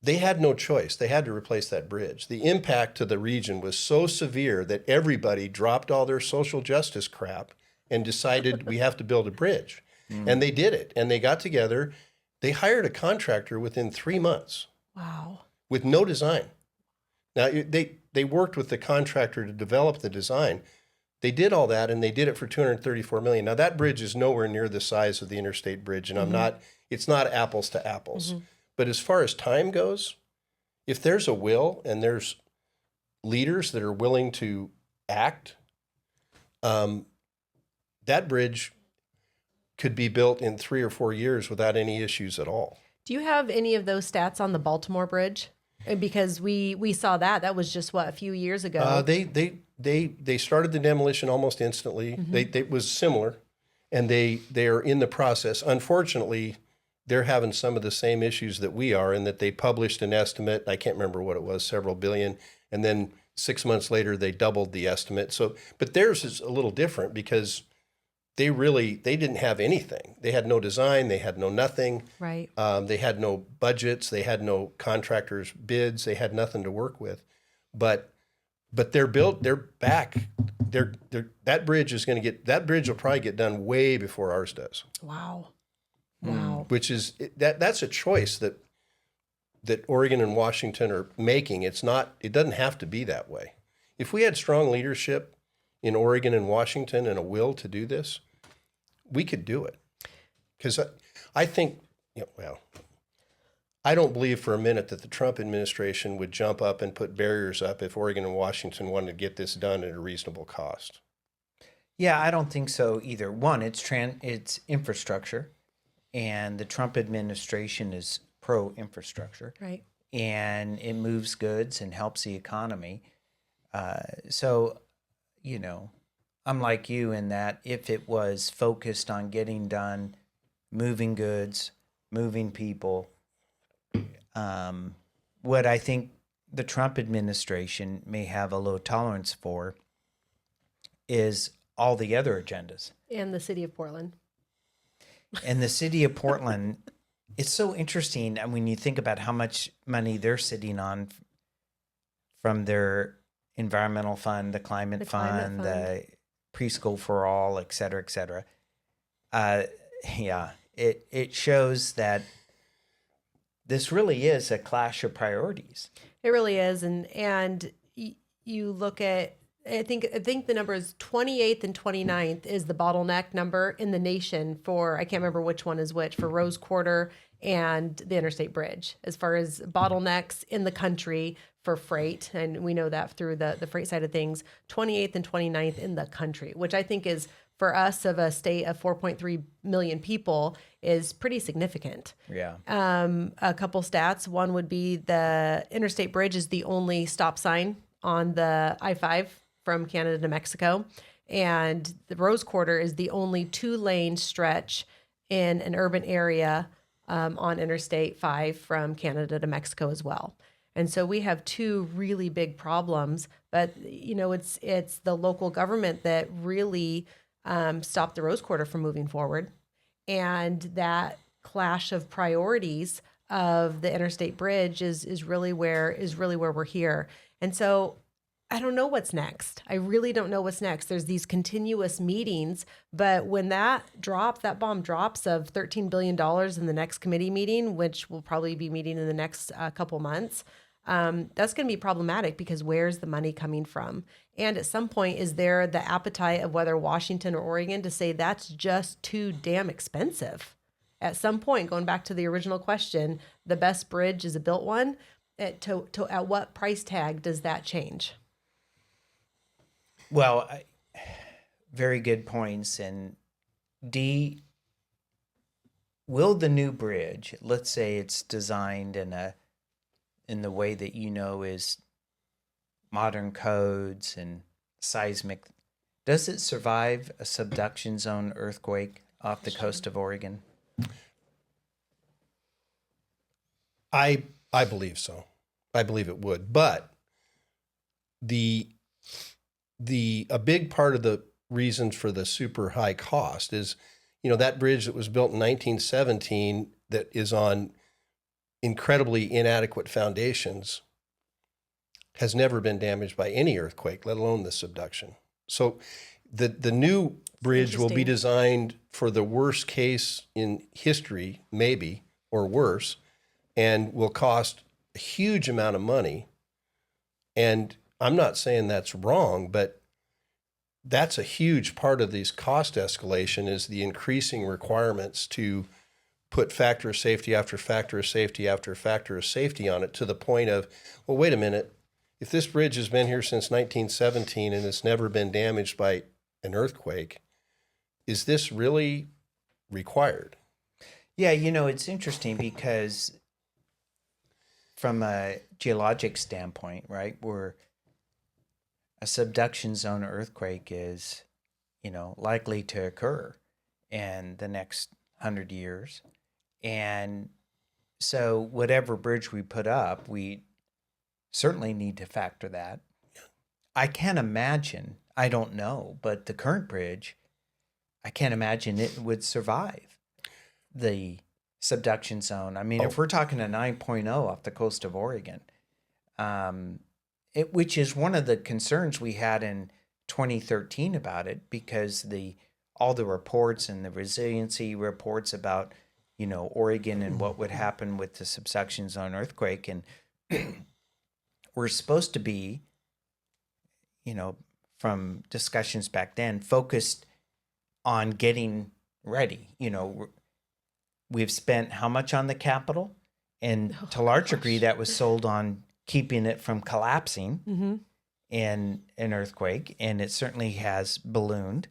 Speaker 1: they had no choice. They had to replace that bridge. The impact to the region was so severe that everybody dropped all their social justice crap and decided we have to build a bridge. And they did it. And they got together. They hired a contractor within 3 months.
Speaker 5: Wow.
Speaker 1: With no design. Now, they worked with the contractor to develop the design. They did all that, and they did it for $234 million. Now, that bridge is nowhere near the size of the Interstate Bridge, and it's not apples to apples. But as far as time goes, if there's a will and there's leaders that are willing to act, that bridge could be built in 3 or 4 years without any issues at all.
Speaker 5: Do you have any of those stats on the Baltimore Bridge? Because we saw that was just a few years ago.
Speaker 1: They started the demolition almost instantly. They was similar, and they are in the process. Unfortunately, they're having some of the same issues that we are, in that they published an estimate. I can't remember what it was, several billion, and then 6 months later they doubled the estimate. So, but theirs is a little different because they didn't have anything. They had no design. They had no nothing.
Speaker 5: Right.
Speaker 1: They had no budgets. They had no contractors' bids. They had nothing to work with. But they're built. They're back. That bridge will probably get done way before ours does.
Speaker 5: Wow. Wow.
Speaker 1: Which is that's a choice that Oregon and Washington are making. It doesn't have to be that way. If we had strong leadership in Oregon and Washington and a will to do this, we could do it. Because I think, I don't believe for a minute that the Trump administration would jump up and put barriers up if Oregon and Washington wanted to get this done at a reasonable cost.
Speaker 2: Yeah, I don't think so either. One, it's infrastructure, and the Trump administration is pro-infrastructure.
Speaker 5: Right.
Speaker 2: And it moves goods and helps the economy. So, I'm like you in that if it was focused on getting done, moving goods, moving people, what I think the Trump administration may have a low tolerance for is all the other agendas.
Speaker 5: And the city of Portland.
Speaker 2: And the city of Portland, it's so interesting when you think about how much money they're sitting on from their environmental fund, the climate fund, the preschool for all, et cetera, et cetera. It shows that this really is a clash of priorities.
Speaker 5: It really is. And you look at, I think the number is 28th and 29th is the bottleneck number in the nation for, I can't remember which one is which, for Rose Quarter and the Interstate Bridge, as far as bottlenecks in the country for freight. And we know that through the freight side of things, 28th and 29th in the country, which I think is, for us of a state of 4.3 million people, is pretty significant.
Speaker 2: Yeah.
Speaker 5: A couple stats. One would be the Interstate Bridge is the only stop sign on the I-5 from Canada to Mexico. And the Rose Quarter is the only 2-lane stretch in an urban area on Interstate 5 from Canada to Mexico as well. And so we have two really big problems, but it's the local government that really stopped the Rose Quarter from moving forward. And that clash of priorities of the Interstate Bridge is really where we're here. And so I don't know what's next. I really don't know what's next. There's these continuous meetings, but when that bomb drops of $13 billion in the next committee meeting, which we'll probably be meeting in the next couple months, that's going to be problematic because where's the money coming from? And at some point, is there the appetite of whether Washington or Oregon to say that's just too damn expensive? At some point, going back to the original question, the best bridge is a built one. At what price tag does that change?
Speaker 2: Well, very good points. And Dee, will the new bridge, let's say it's designed in the way that is modern codes and seismic, does it survive a subduction zone earthquake off the coast of Oregon?
Speaker 1: I believe so. I believe it would. But a big part of the reasons for the super high cost is, that bridge that was built in 1917 that is on incredibly inadequate foundations has never been damaged by any earthquake, let alone the subduction. So the new bridge will be designed for the worst case in history, maybe, or worse, and will cost a huge amount of money. And I'm not saying that's wrong, but that's a huge part of this cost escalation is the increasing requirements to put factor of safety after factor of safety after factor of safety on it, to the point of, well, wait a minute, if this bridge has been here since 1917 and it's never been damaged by an earthquake, is this really required?
Speaker 2: Yeah, it's interesting because from a geologic standpoint, right, where a subduction zone earthquake is, likely to occur in the next 100 years. And so whatever bridge we put up, we certainly need to factor that. I can't imagine, I don't know, but the current bridge, I can't imagine it would survive the subduction zone. I mean, if we're talking a 9.0 off the coast of Oregon, which is one of the concerns we had in 2013 about it, because all the reports and the resiliency reports about, Oregon and what would happen with the subduction zone earthquake. And we're supposed to be, from discussions back then, focused on getting ready. We've spent how much on the Capitol? And to a large degree, that was sold on keeping it from collapsing in an earthquake, and it certainly has ballooned.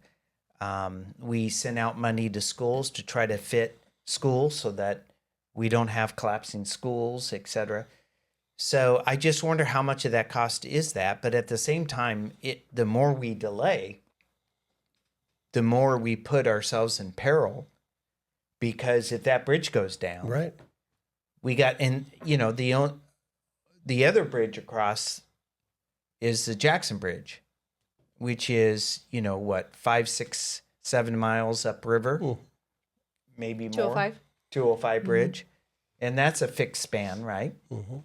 Speaker 2: We sent out money to schools to try to fit schools so that we don't have collapsing schools, et cetera. So I just wonder how much of that cost is that. But at the same time, the more we delay, the more we put ourselves in peril, because if that bridge goes down,
Speaker 1: Right.
Speaker 2: we got, and the other bridge across is the Jackson Bridge, which is, 5, 6, 7 miles upriver, maybe more.
Speaker 5: 205?
Speaker 2: 205 bridge. And that's a fixed span, right?
Speaker 1: Mm-hmm.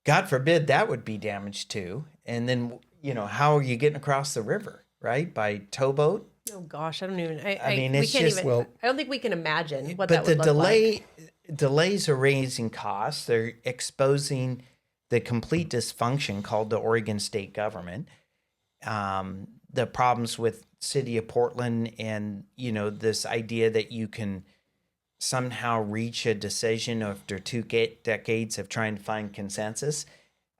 Speaker 2: God forbid that would be damaged too. And then, how are you getting across the river, right? By towboat?
Speaker 5: Oh gosh, I don't even.
Speaker 2: I mean,
Speaker 5: we
Speaker 2: it's
Speaker 5: can't
Speaker 2: just-
Speaker 5: even.
Speaker 1: well-
Speaker 5: I don't think we can imagine what
Speaker 2: But
Speaker 5: that would look like.
Speaker 2: delays are raising costs. They're exposing the complete dysfunction called the Oregon state government. The problems with city of Portland, and this idea that you can somehow reach a decision after 2 decades of trying to find consensus.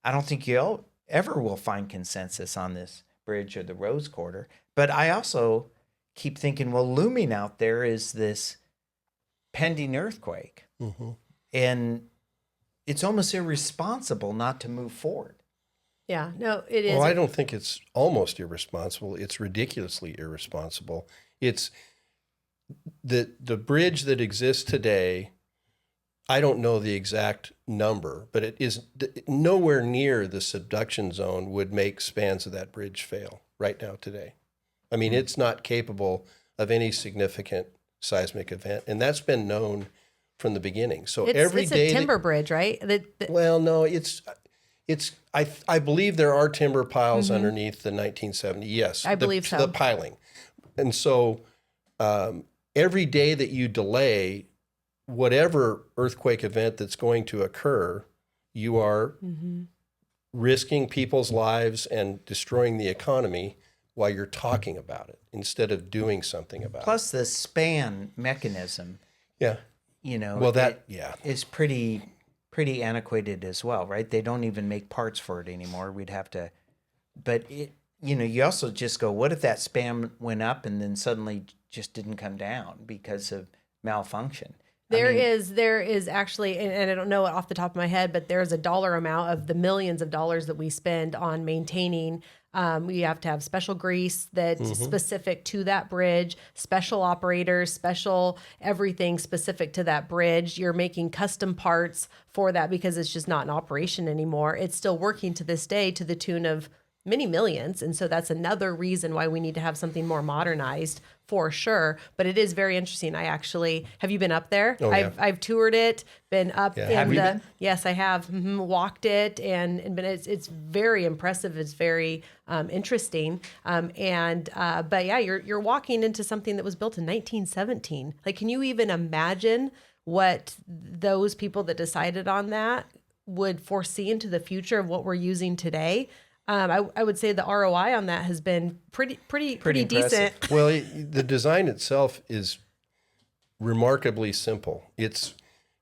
Speaker 2: I don't think you ever will find consensus on this bridge or the Rose Quarter. But I also keep thinking, well, looming out there is this pending earthquake.
Speaker 1: Mm-hmm.
Speaker 2: And it's almost irresponsible not to move forward.
Speaker 5: Yeah, no, it is.
Speaker 1: Well, I don't think it's almost irresponsible. It's ridiculously irresponsible. It's the bridge that exists today. I don't know the exact number, but it is nowhere near the subduction zone would make spans of that bridge fail right now today. I mean, it's not capable of any significant seismic event, and that's been known from the beginning. So every
Speaker 5: it's
Speaker 1: day
Speaker 5: a timber bridge, right?
Speaker 1: well, no, it's I believe there are timber piles underneath the 1970. Yes,
Speaker 5: I believe so.
Speaker 1: The piling, and so every day that you delay whatever earthquake event that's going to occur you are risking people's lives and destroying the economy while you're talking about it instead of doing something about
Speaker 2: Plus the span mechanism,
Speaker 1: it. Yeah.
Speaker 2: you know,
Speaker 1: Well, that,
Speaker 2: is pretty antiquated as well, right? They don't even make parts for it anymore. We'd have to, but it, you know, you also just go, what if that span went up and then suddenly just didn't come down because of malfunction?
Speaker 5: There is actually, and I don't know it off the top of my head, but there's a dollar amount of the millions of dollars that we spend on maintaining. We have to have special grease that's specific to that bridge, special operators, special everything specific to that bridge. You're making custom parts for that because it's just not in operation anymore. It's still working to this day to the tune of many millions. And so that's another reason why we need to have something more modernized for sure. But it is very interesting. I actually, have you been up there?
Speaker 1: Oh, yeah.
Speaker 5: I've toured it, been up in
Speaker 2: Have you
Speaker 5: the,
Speaker 2: been?
Speaker 5: yes, I have walked it and been, it's very impressive. It's very interesting. But yeah, you're walking into something that was built in 1917. Like, can you even imagine what those people that decided on that would foresee into the future of what we're using today? I would say the ROI on that has been pretty decent.
Speaker 1: Well, the design itself is remarkably simple. It's,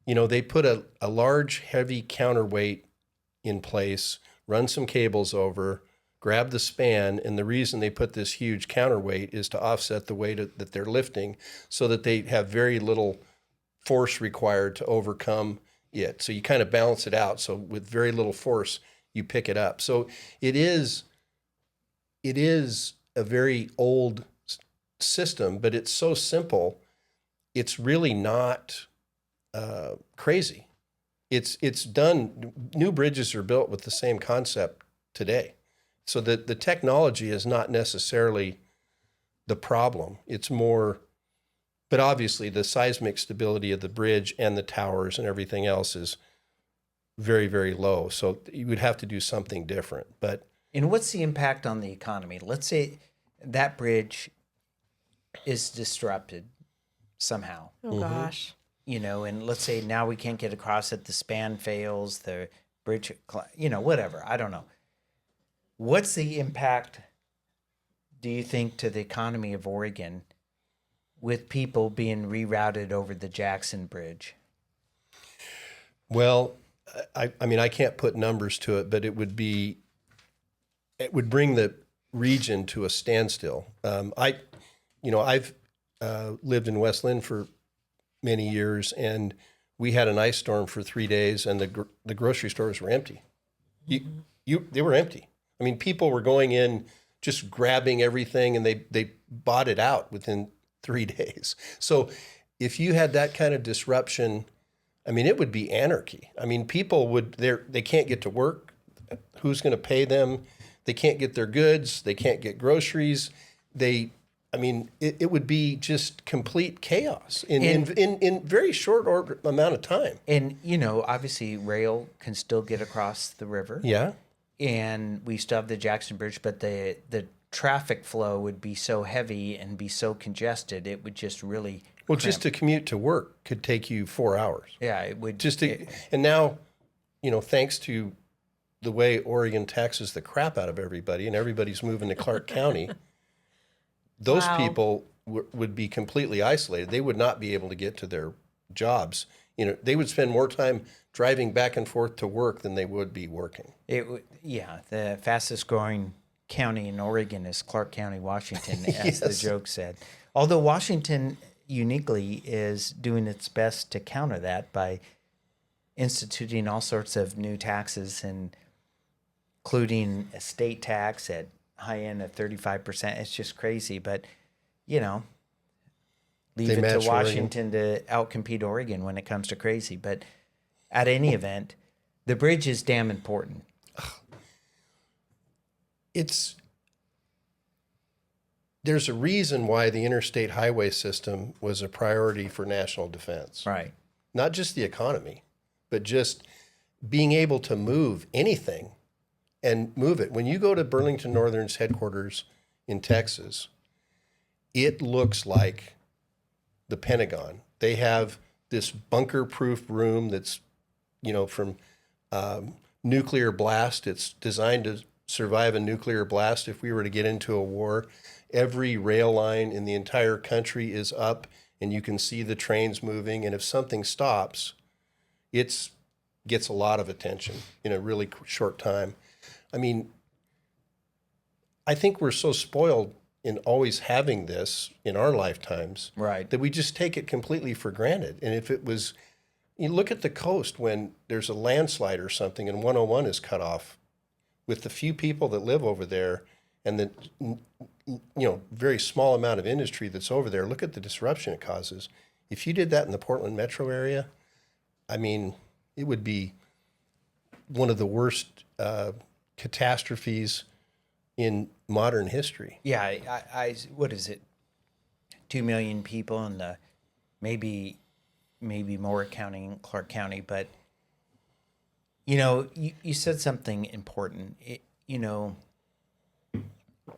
Speaker 1: you know, they put a large, heavy counterweight in place, run some cables over, grab the span, and the reason they put this huge counterweight is to offset the weight that they're lifting so that they have very little force required to overcome it. So you kind of balance it out. So with very little force, you pick it up. So it is a very old system, but it's so simple. It's really not crazy. It's done. New bridges are built with the same concept today. So the technology is not necessarily the problem. It's more, but obviously the seismic stability of the bridge and the towers and everything else is very, very low. So you would have to do something different. But
Speaker 2: And what's the impact on the economy? Let's say that bridge is disrupted somehow,
Speaker 5: Oh gosh.
Speaker 2: you know, and let's say now we can't get across it, the span fails, the bridge, you know, whatever. I don't know. What's the impact, do you think, to the economy of Oregon with people being rerouted over the Jackson Bridge?
Speaker 1: well, I mean, I can't put numbers to it, but it would bring the region to a standstill. I've lived in West Lynn for many years, and we had an ice storm for 3 days, and the grocery stores were empty. They were empty. I mean, people were going in just grabbing everything, and they bought it out within 3 days. So if you had that kind of disruption, I mean, it would be anarchy. I mean, people they can't get to work. Who's going to pay them? They can't get their goods. They can't get groceries. It would be just complete chaos in very short amount of time.
Speaker 2: And, you know, obviously rail can still get across the river.
Speaker 1: Yeah.
Speaker 2: And we still have the Jackson Bridge, but the traffic flow would be so heavy and be so congested, it would just really
Speaker 1: Well, just to commute to work could take you 4 hours.
Speaker 2: Yeah, it would.
Speaker 1: And now, you know, thanks to the way Oregon taxes the crap out of everybody and everybody's moving to Clark County, those
Speaker 5: Wow.
Speaker 1: people would be completely isolated. They would not be able to get to their jobs. You know, they would spend more time driving back and forth to work than they would be working.
Speaker 2: The fastest growing county in Oregon is Clark County, Washington, as the
Speaker 1: Yes.
Speaker 2: joke said. Although Washington uniquely is doing its best to counter that by instituting all sorts of new taxes, and including a state tax at high end of 35%. It's just crazy, but you know, leave
Speaker 1: They
Speaker 2: it to
Speaker 1: match
Speaker 2: Washington to outcompete Oregon when it comes to crazy. But at any event, the bridge is damn important.
Speaker 1: There's a reason why the interstate highway system was a priority for national defense.
Speaker 2: Right.
Speaker 1: Not just the economy, but just being able to move anything and move it. When you go to Burlington Northern's headquarters in Texas, it looks like the Pentagon. They have this bunker-proof room that's, you know, from nuclear blast. It's designed to survive a nuclear blast if we were to get into a war. Every rail line in the entire country is up, and you can see the trains moving. And if something stops, it gets a lot of attention in a really short time. I mean, I think we're so spoiled in always having this in our lifetimes,
Speaker 2: Right.
Speaker 1: that we just take it completely for granted. And if it was, you look at the coast when there's a landslide or something and 101 is cut off, with the few people that live over there and the very small amount of industry that's over there, look at the disruption it causes. If you did that in the Portland metro area, I mean, it would be one of the worst catastrophes in modern history.
Speaker 2: Yeah, I what is it? 2 million people in the maybe more counting Clark County, but you said something important.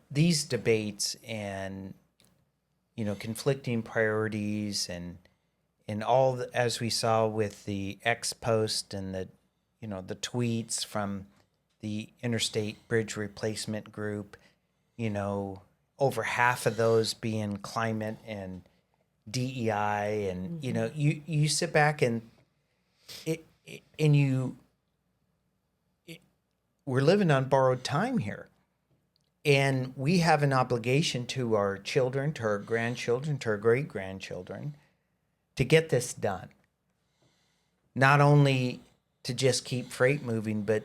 Speaker 2: These debates and conflicting priorities and all as we saw with the X post and the tweets from the Interstate Bridge Replacement group, over half of those being climate and DEI, and you sit back and we're living on borrowed time here, and we have an obligation to our children, to our grandchildren, to our great grandchildren, to get this done. Not only to just keep freight moving, but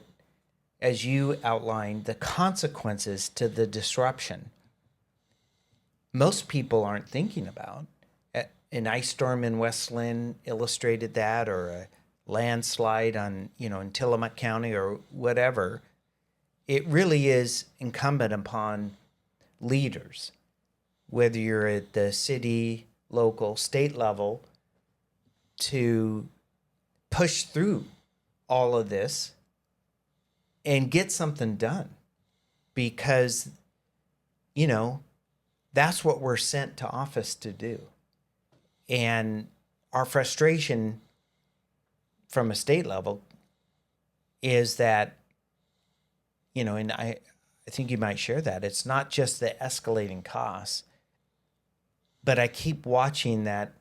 Speaker 2: as you outlined, the consequences to the disruption most people aren't thinking about. An ice storm in West Lynn illustrated that, or a landslide in Tillamook County or whatever. It really is incumbent upon leaders, whether you're at the city, local, state level, to push through all of this and get something done, because that's what we're sent to office to do. And our frustration from a state level is that and I think you might share that, it's not just the escalating costs, but I keep watching that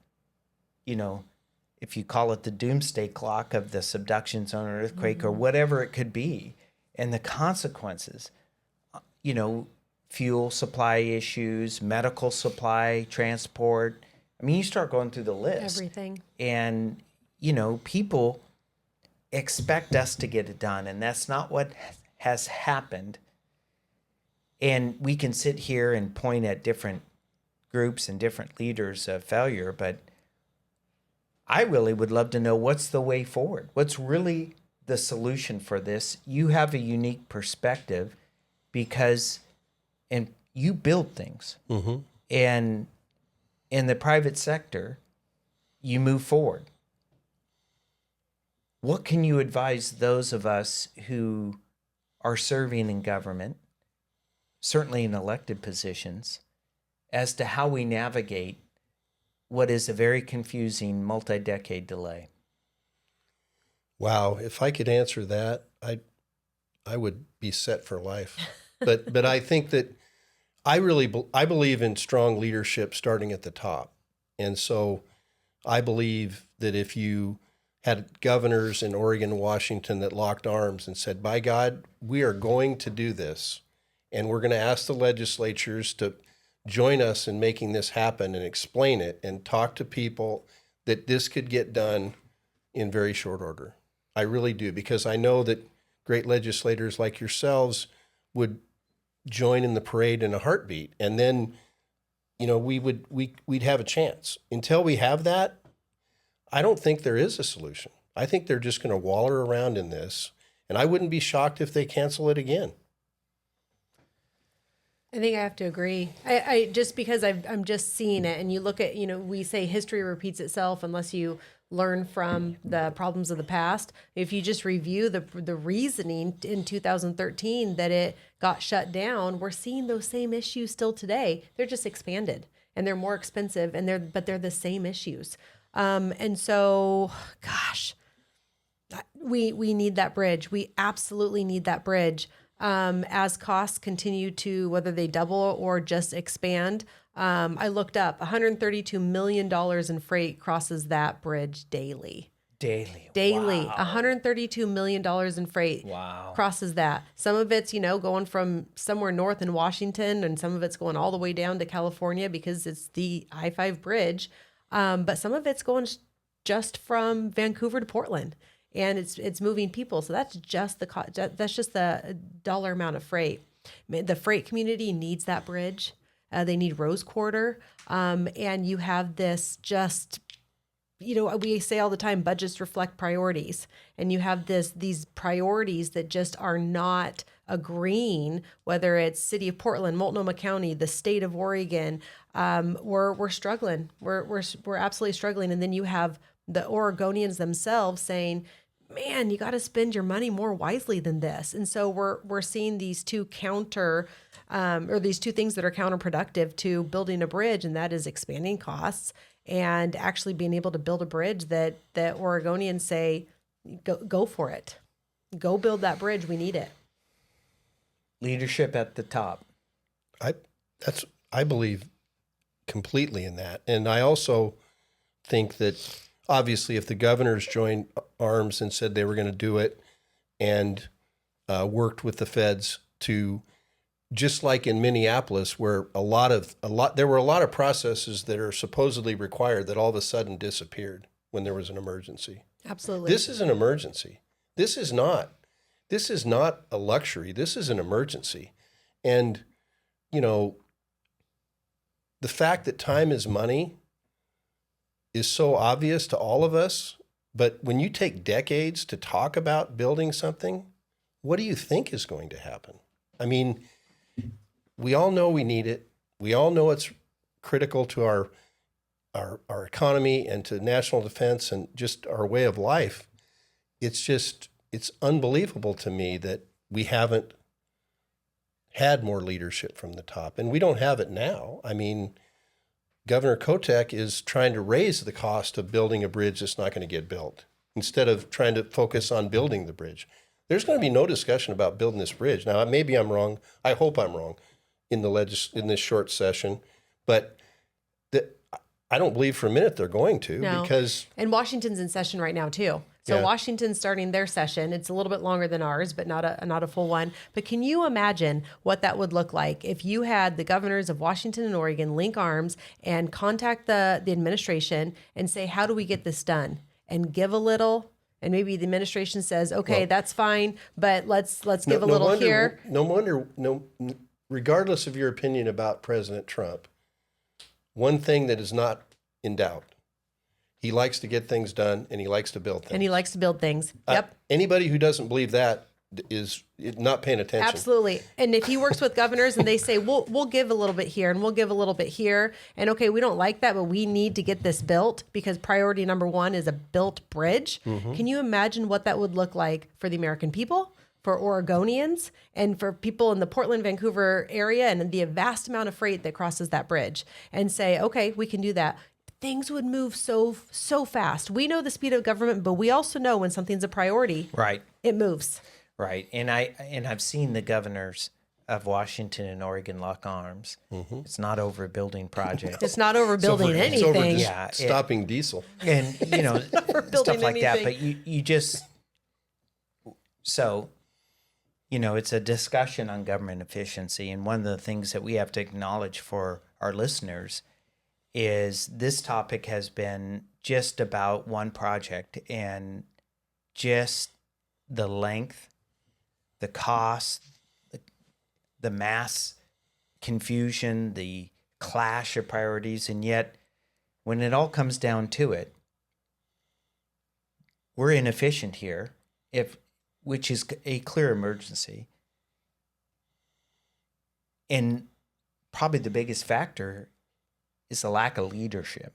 Speaker 2: if you call it the doomsday clock of the subduction zone or earthquake or whatever it could be, and the consequences, fuel supply issues, medical supply, transport. I mean, you start going through the list.
Speaker 5: Everything.
Speaker 2: And, people expect us to get it done, and that's not what has happened. And we can sit here and point at different groups and different leaders of failure, but I really would love to know what's the way forward. What's really the solution for this? You have a unique perspective because you build things. Mm-hmm. And in the private sector, you move forward. What can you advise those of us who are serving in government, certainly in elected positions, as to how we navigate what is a very confusing multi-decade delay?
Speaker 1: Wow, if I could answer that, I would be set for life. But I think that I believe in strong leadership starting at the top. And so I believe that if you had governors in Oregon and Washington that locked arms and said, by God, we are going to do this, and we're going to ask the legislatures to join us in making this happen and explain it and talk to people, that this could get done in very short order. I really do, because I know that great legislators like yourselves would join in the parade in a heartbeat, and then we'd have a chance. Until we have that, I don't think there is a solution. I think they're just going to waller around in this, and I wouldn't be shocked if they cancel it again.
Speaker 5: I think I have to agree. I just because I'm just seeing it, and you look at, we say history repeats itself unless you learn from the problems of the past. If you just review the reasoning in 2013 that it got shut down, we're seeing those same issues still today. They're just expanded and they're more expensive, but they're the same issues. And so, gosh, We need that bridge. We absolutely need that bridge. As costs continue to, whether they double or just expand, I looked up $132 million in freight crosses that bridge daily. Daily.
Speaker 2: Wow.
Speaker 5: $132 million in freight crosses that. Some of it's, going from somewhere north in Washington, and some of it's going all the way down to California because it's the I-5 bridge. But some of it's going just from Vancouver to Portland, and it's moving people. So that's just the dollar amount of freight. The freight community needs that bridge. They need Rose Quarter. And you have this just, we say all the time, budgets reflect priorities. And you have these priorities that just are not agreeing, whether it's City of Portland, Multnomah County, the state of Oregon. We're struggling. We're absolutely struggling. And then you have the Oregonians themselves saying, man, you got to spend your money more wisely than this. And so we're seeing these two things that are counterproductive to building a bridge, and that is expanding costs and actually being able to build a bridge that Oregonians say, go for it. Go build that bridge. We need it.
Speaker 2: Leadership at the top.
Speaker 1: I believe completely in that. And I also think that obviously if the governors joined arms and said they were going to do it and worked with the feds to, just like in Minneapolis, where there were a lot of processes that are supposedly required that all of a sudden disappeared when there was an emergency.
Speaker 5: Absolutely.
Speaker 1: This is an emergency. This is not a luxury. This is an emergency. And, the fact that time is money is so obvious to all of us. But when you take decades to talk about building something, what do you think is going to happen? I mean, we all know we need it. We all know it's critical to our economy and to national defense and just our way of life. It's unbelievable to me that we haven't had more leadership from the top, and we don't have it now. I mean, Governor Kotek is trying to raise the cost of building a bridge that's not going to get built instead of trying to focus on building the bridge. There's going to be no discussion about building this bridge. Now, maybe I'm wrong. I hope I'm wrong in this short session, but I don't believe for a minute they're going to.
Speaker 5: No.
Speaker 1: Because
Speaker 5: and Washington's in session right now too. So
Speaker 1: Yeah.
Speaker 5: Washington's starting their session. It's a little bit longer than ours, but not a full one. But can you imagine what that would look like if you had the governors of Washington and Oregon link arms and contact the administration and say, how do we get this done? And give a little, and maybe the administration says, okay,
Speaker 1: Well,
Speaker 5: that's fine, but let's give a little here.
Speaker 1: No wonder, regardless of your opinion about President Trump, one thing that is not in doubt, he likes to get things done and he likes to build things.
Speaker 5: And he likes to build things. Yep.
Speaker 1: Anybody who doesn't believe that is not paying attention.
Speaker 5: Absolutely. And if he works with governors and they say, we'll give a little bit here and we'll give a little bit here. And okay, we don't like that, but we need to get this built because priority number one is a built bridge. Mm-hmm. Can you imagine what that would look like for the American people, for Oregonians, and for people in the Portland, Vancouver area and the vast amount of freight that crosses that bridge, and say, okay, we can do that. Things would move so fast. We know the speed of government, but we also know when something's a priority,
Speaker 2: Right.
Speaker 5: it moves.
Speaker 2: Right. And I've seen the governors of Washington and Oregon lock arms. Mm-hmm. It's not over a building project.
Speaker 5: It's not over building
Speaker 1: It's over
Speaker 5: anything.
Speaker 1: just stopping diesel.
Speaker 2: And, stuff like that.
Speaker 5: anything.
Speaker 2: But you just, so, it's a discussion on government efficiency. And one of the things that we have to acknowledge for our listeners is this topic has been just about one project, and just the length, the cost, the mass confusion, the clash of priorities. And yet, when it all comes down to it, we're inefficient here, which is a clear emergency. And probably the biggest factor is the lack of leadership.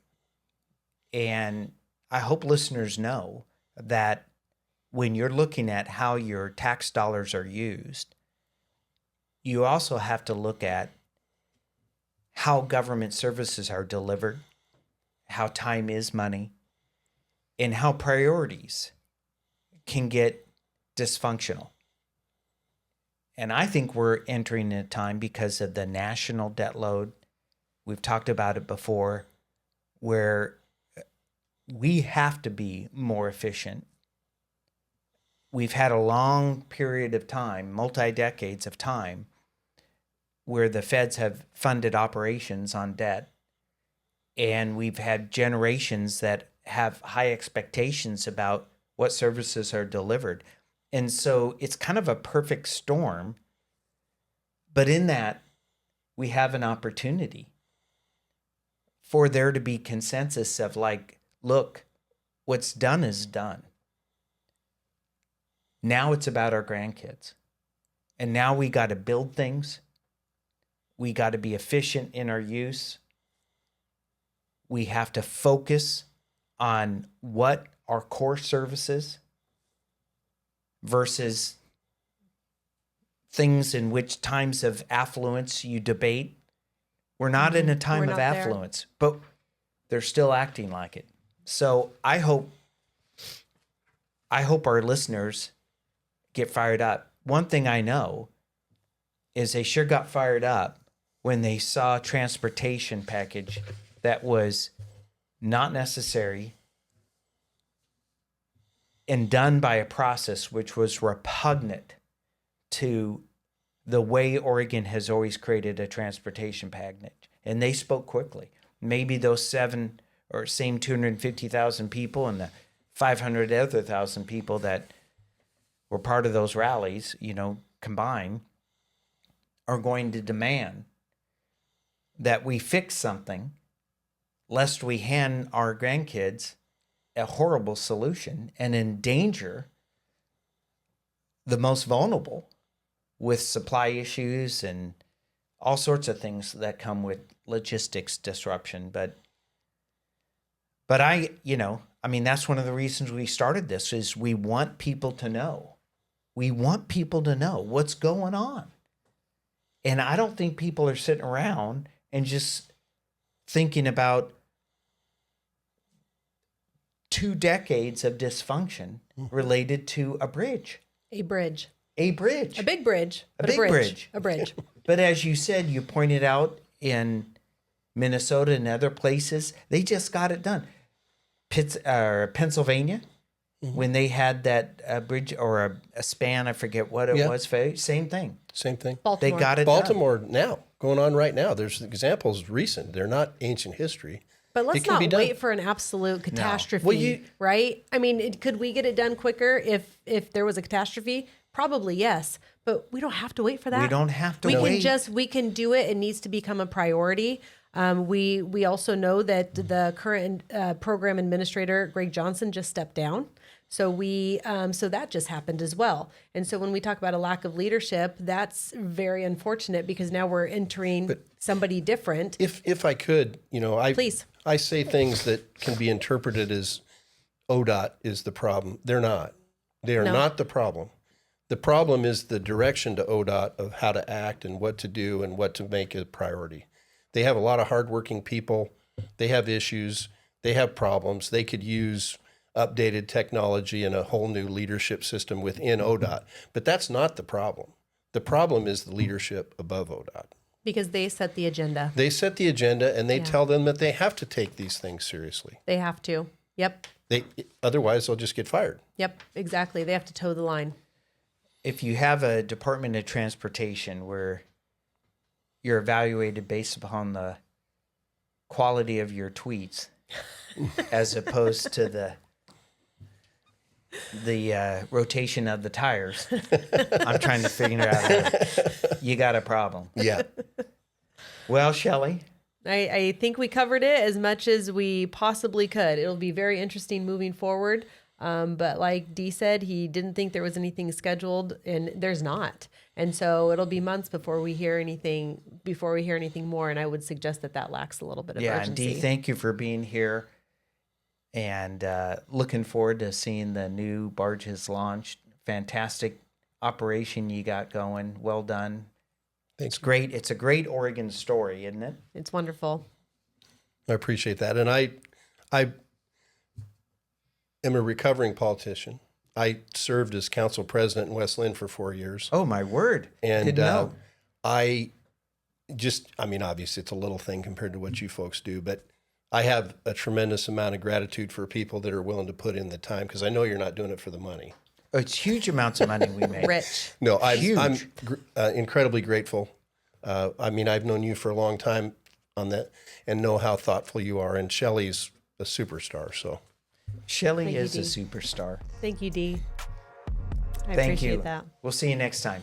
Speaker 2: And I hope listeners know that when you're looking at how your tax dollars are used, you also have to look at how government services are delivered, how time is money, and how priorities can get dysfunctional. And I think we're entering a time because of the national debt load. We've talked about it before, where we have to be more efficient. We've had a long period of time, multi-decades of time, where the feds have funded operations on debt. And we've had generations that have high expectations about what services are delivered. And so it's kind of a perfect storm. But in that, we have an opportunity for there to be consensus of like, look, what's done is done. Now it's about our grandkids. And now we got to build things. We got to be efficient in our use. We have to focus on what our core services versus things in which times of affluence you debate. We're not in a time of affluence, but they're still acting like it. So I hope our listeners get fired up. One thing I know is they sure got fired up when they saw a transportation package that was not necessary and done by a process which was repugnant to the way Oregon has always created a transportation package. And they spoke quickly. Maybe those same 250,000 people and the 500 other thousand people that were part of those rallies, combined, are going to demand that we fix something lest we hand our grandkids a horrible solution and endanger the most vulnerable with supply issues and all sorts of things that come with logistics disruption. But that's one of the reasons we started this is we want people to know. We want people to know what's going on. And I don't think people are sitting around and just thinking about 2 decades of dysfunction related to a bridge.
Speaker 5: A bridge.
Speaker 2: A bridge.
Speaker 5: A big bridge.
Speaker 2: A big bridge.
Speaker 5: A bridge.
Speaker 2: But as you said, you pointed out in Minnesota and other places, they just got it done. Pennsylvania, when they had that bridge or a span, I forget what it was, same thing.
Speaker 1: Same thing.
Speaker 5: Baltimore.
Speaker 2: They got it
Speaker 1: Baltimore now, going on right now. There's examples recent. They're not ancient history.
Speaker 5: But let's
Speaker 1: It can be
Speaker 5: not
Speaker 1: done.
Speaker 5: wait for an absolute catastrophe,
Speaker 1: Well,
Speaker 5: right? I mean, could we get it done quicker if there was a catastrophe? Probably yes, but we don't have to wait for that.
Speaker 2: We don't have to
Speaker 5: we
Speaker 2: wait.
Speaker 5: We can do it. It needs to become a priority. We also know that the current program administrator, Greg Johnson, just stepped down. So so that just happened as well. And so when we talk about a lack of leadership, that's very unfortunate because now we're entering somebody different.
Speaker 1: If I could,
Speaker 5: Please.
Speaker 1: I say things that can be interpreted as ODOT is the problem. They're not. They are not the problem. The problem is the direction to ODOT of how to act and what to do and what to make a priority. They have a lot of hardworking people. They have issues. They have problems. They could use updated technology and a whole new leadership system within ODOT. But that's not the problem. The problem is the leadership above ODOT.
Speaker 5: Because they set the agenda.
Speaker 1: They set the agenda and they tell them that they have to take these things seriously.
Speaker 5: They have to. Yep.
Speaker 1: Otherwise, they'll just get fired.
Speaker 5: Yep. Exactly. They have to toe the line.
Speaker 2: If you have a Department of Transportation where you're evaluated based upon the quality of your tweets as opposed to the rotation of the tires, I'm trying to figure out you got a problem.
Speaker 1: Yeah.
Speaker 2: Well, Shelly,
Speaker 5: I think we covered it as much as we possibly could. It'll be very interesting moving forward. But like Dee said, he didn't think there was anything scheduled, and there's not. And so it'll be months before we hear anything more. And I would suggest that lacks a little bit of urgency.
Speaker 2: Dee, thank you for being here. And looking forward to seeing the new barges launched. Fantastic operation you got going. Well done.
Speaker 1: Thanks.
Speaker 2: It's great. It's a great Oregon story, isn't it?
Speaker 5: It's wonderful.
Speaker 1: I appreciate that. And I am a recovering politician. I served as council president in West Lynn for 4 years.
Speaker 2: Oh, my word.
Speaker 1: And
Speaker 2: Didn't know.
Speaker 1: I mean, obviously it's a little thing compared to what you folks do, but I have a tremendous amount of gratitude for people that are willing to put in the time, because I know you're not doing it for the money.
Speaker 2: It's huge amounts of money we make.
Speaker 5: Rich.
Speaker 1: No, I'm
Speaker 2: Huge.
Speaker 1: incredibly grateful. I mean, I've known you for a long time on that and know how thoughtful you are. And Shelly's a superstar. So
Speaker 2: Shelly
Speaker 5: Thank you,
Speaker 2: is a
Speaker 5: Dee.
Speaker 2: superstar.
Speaker 5: Thank you, Dee. I
Speaker 2: Thank
Speaker 5: appreciate
Speaker 2: you.
Speaker 5: that.
Speaker 2: We'll see you next time.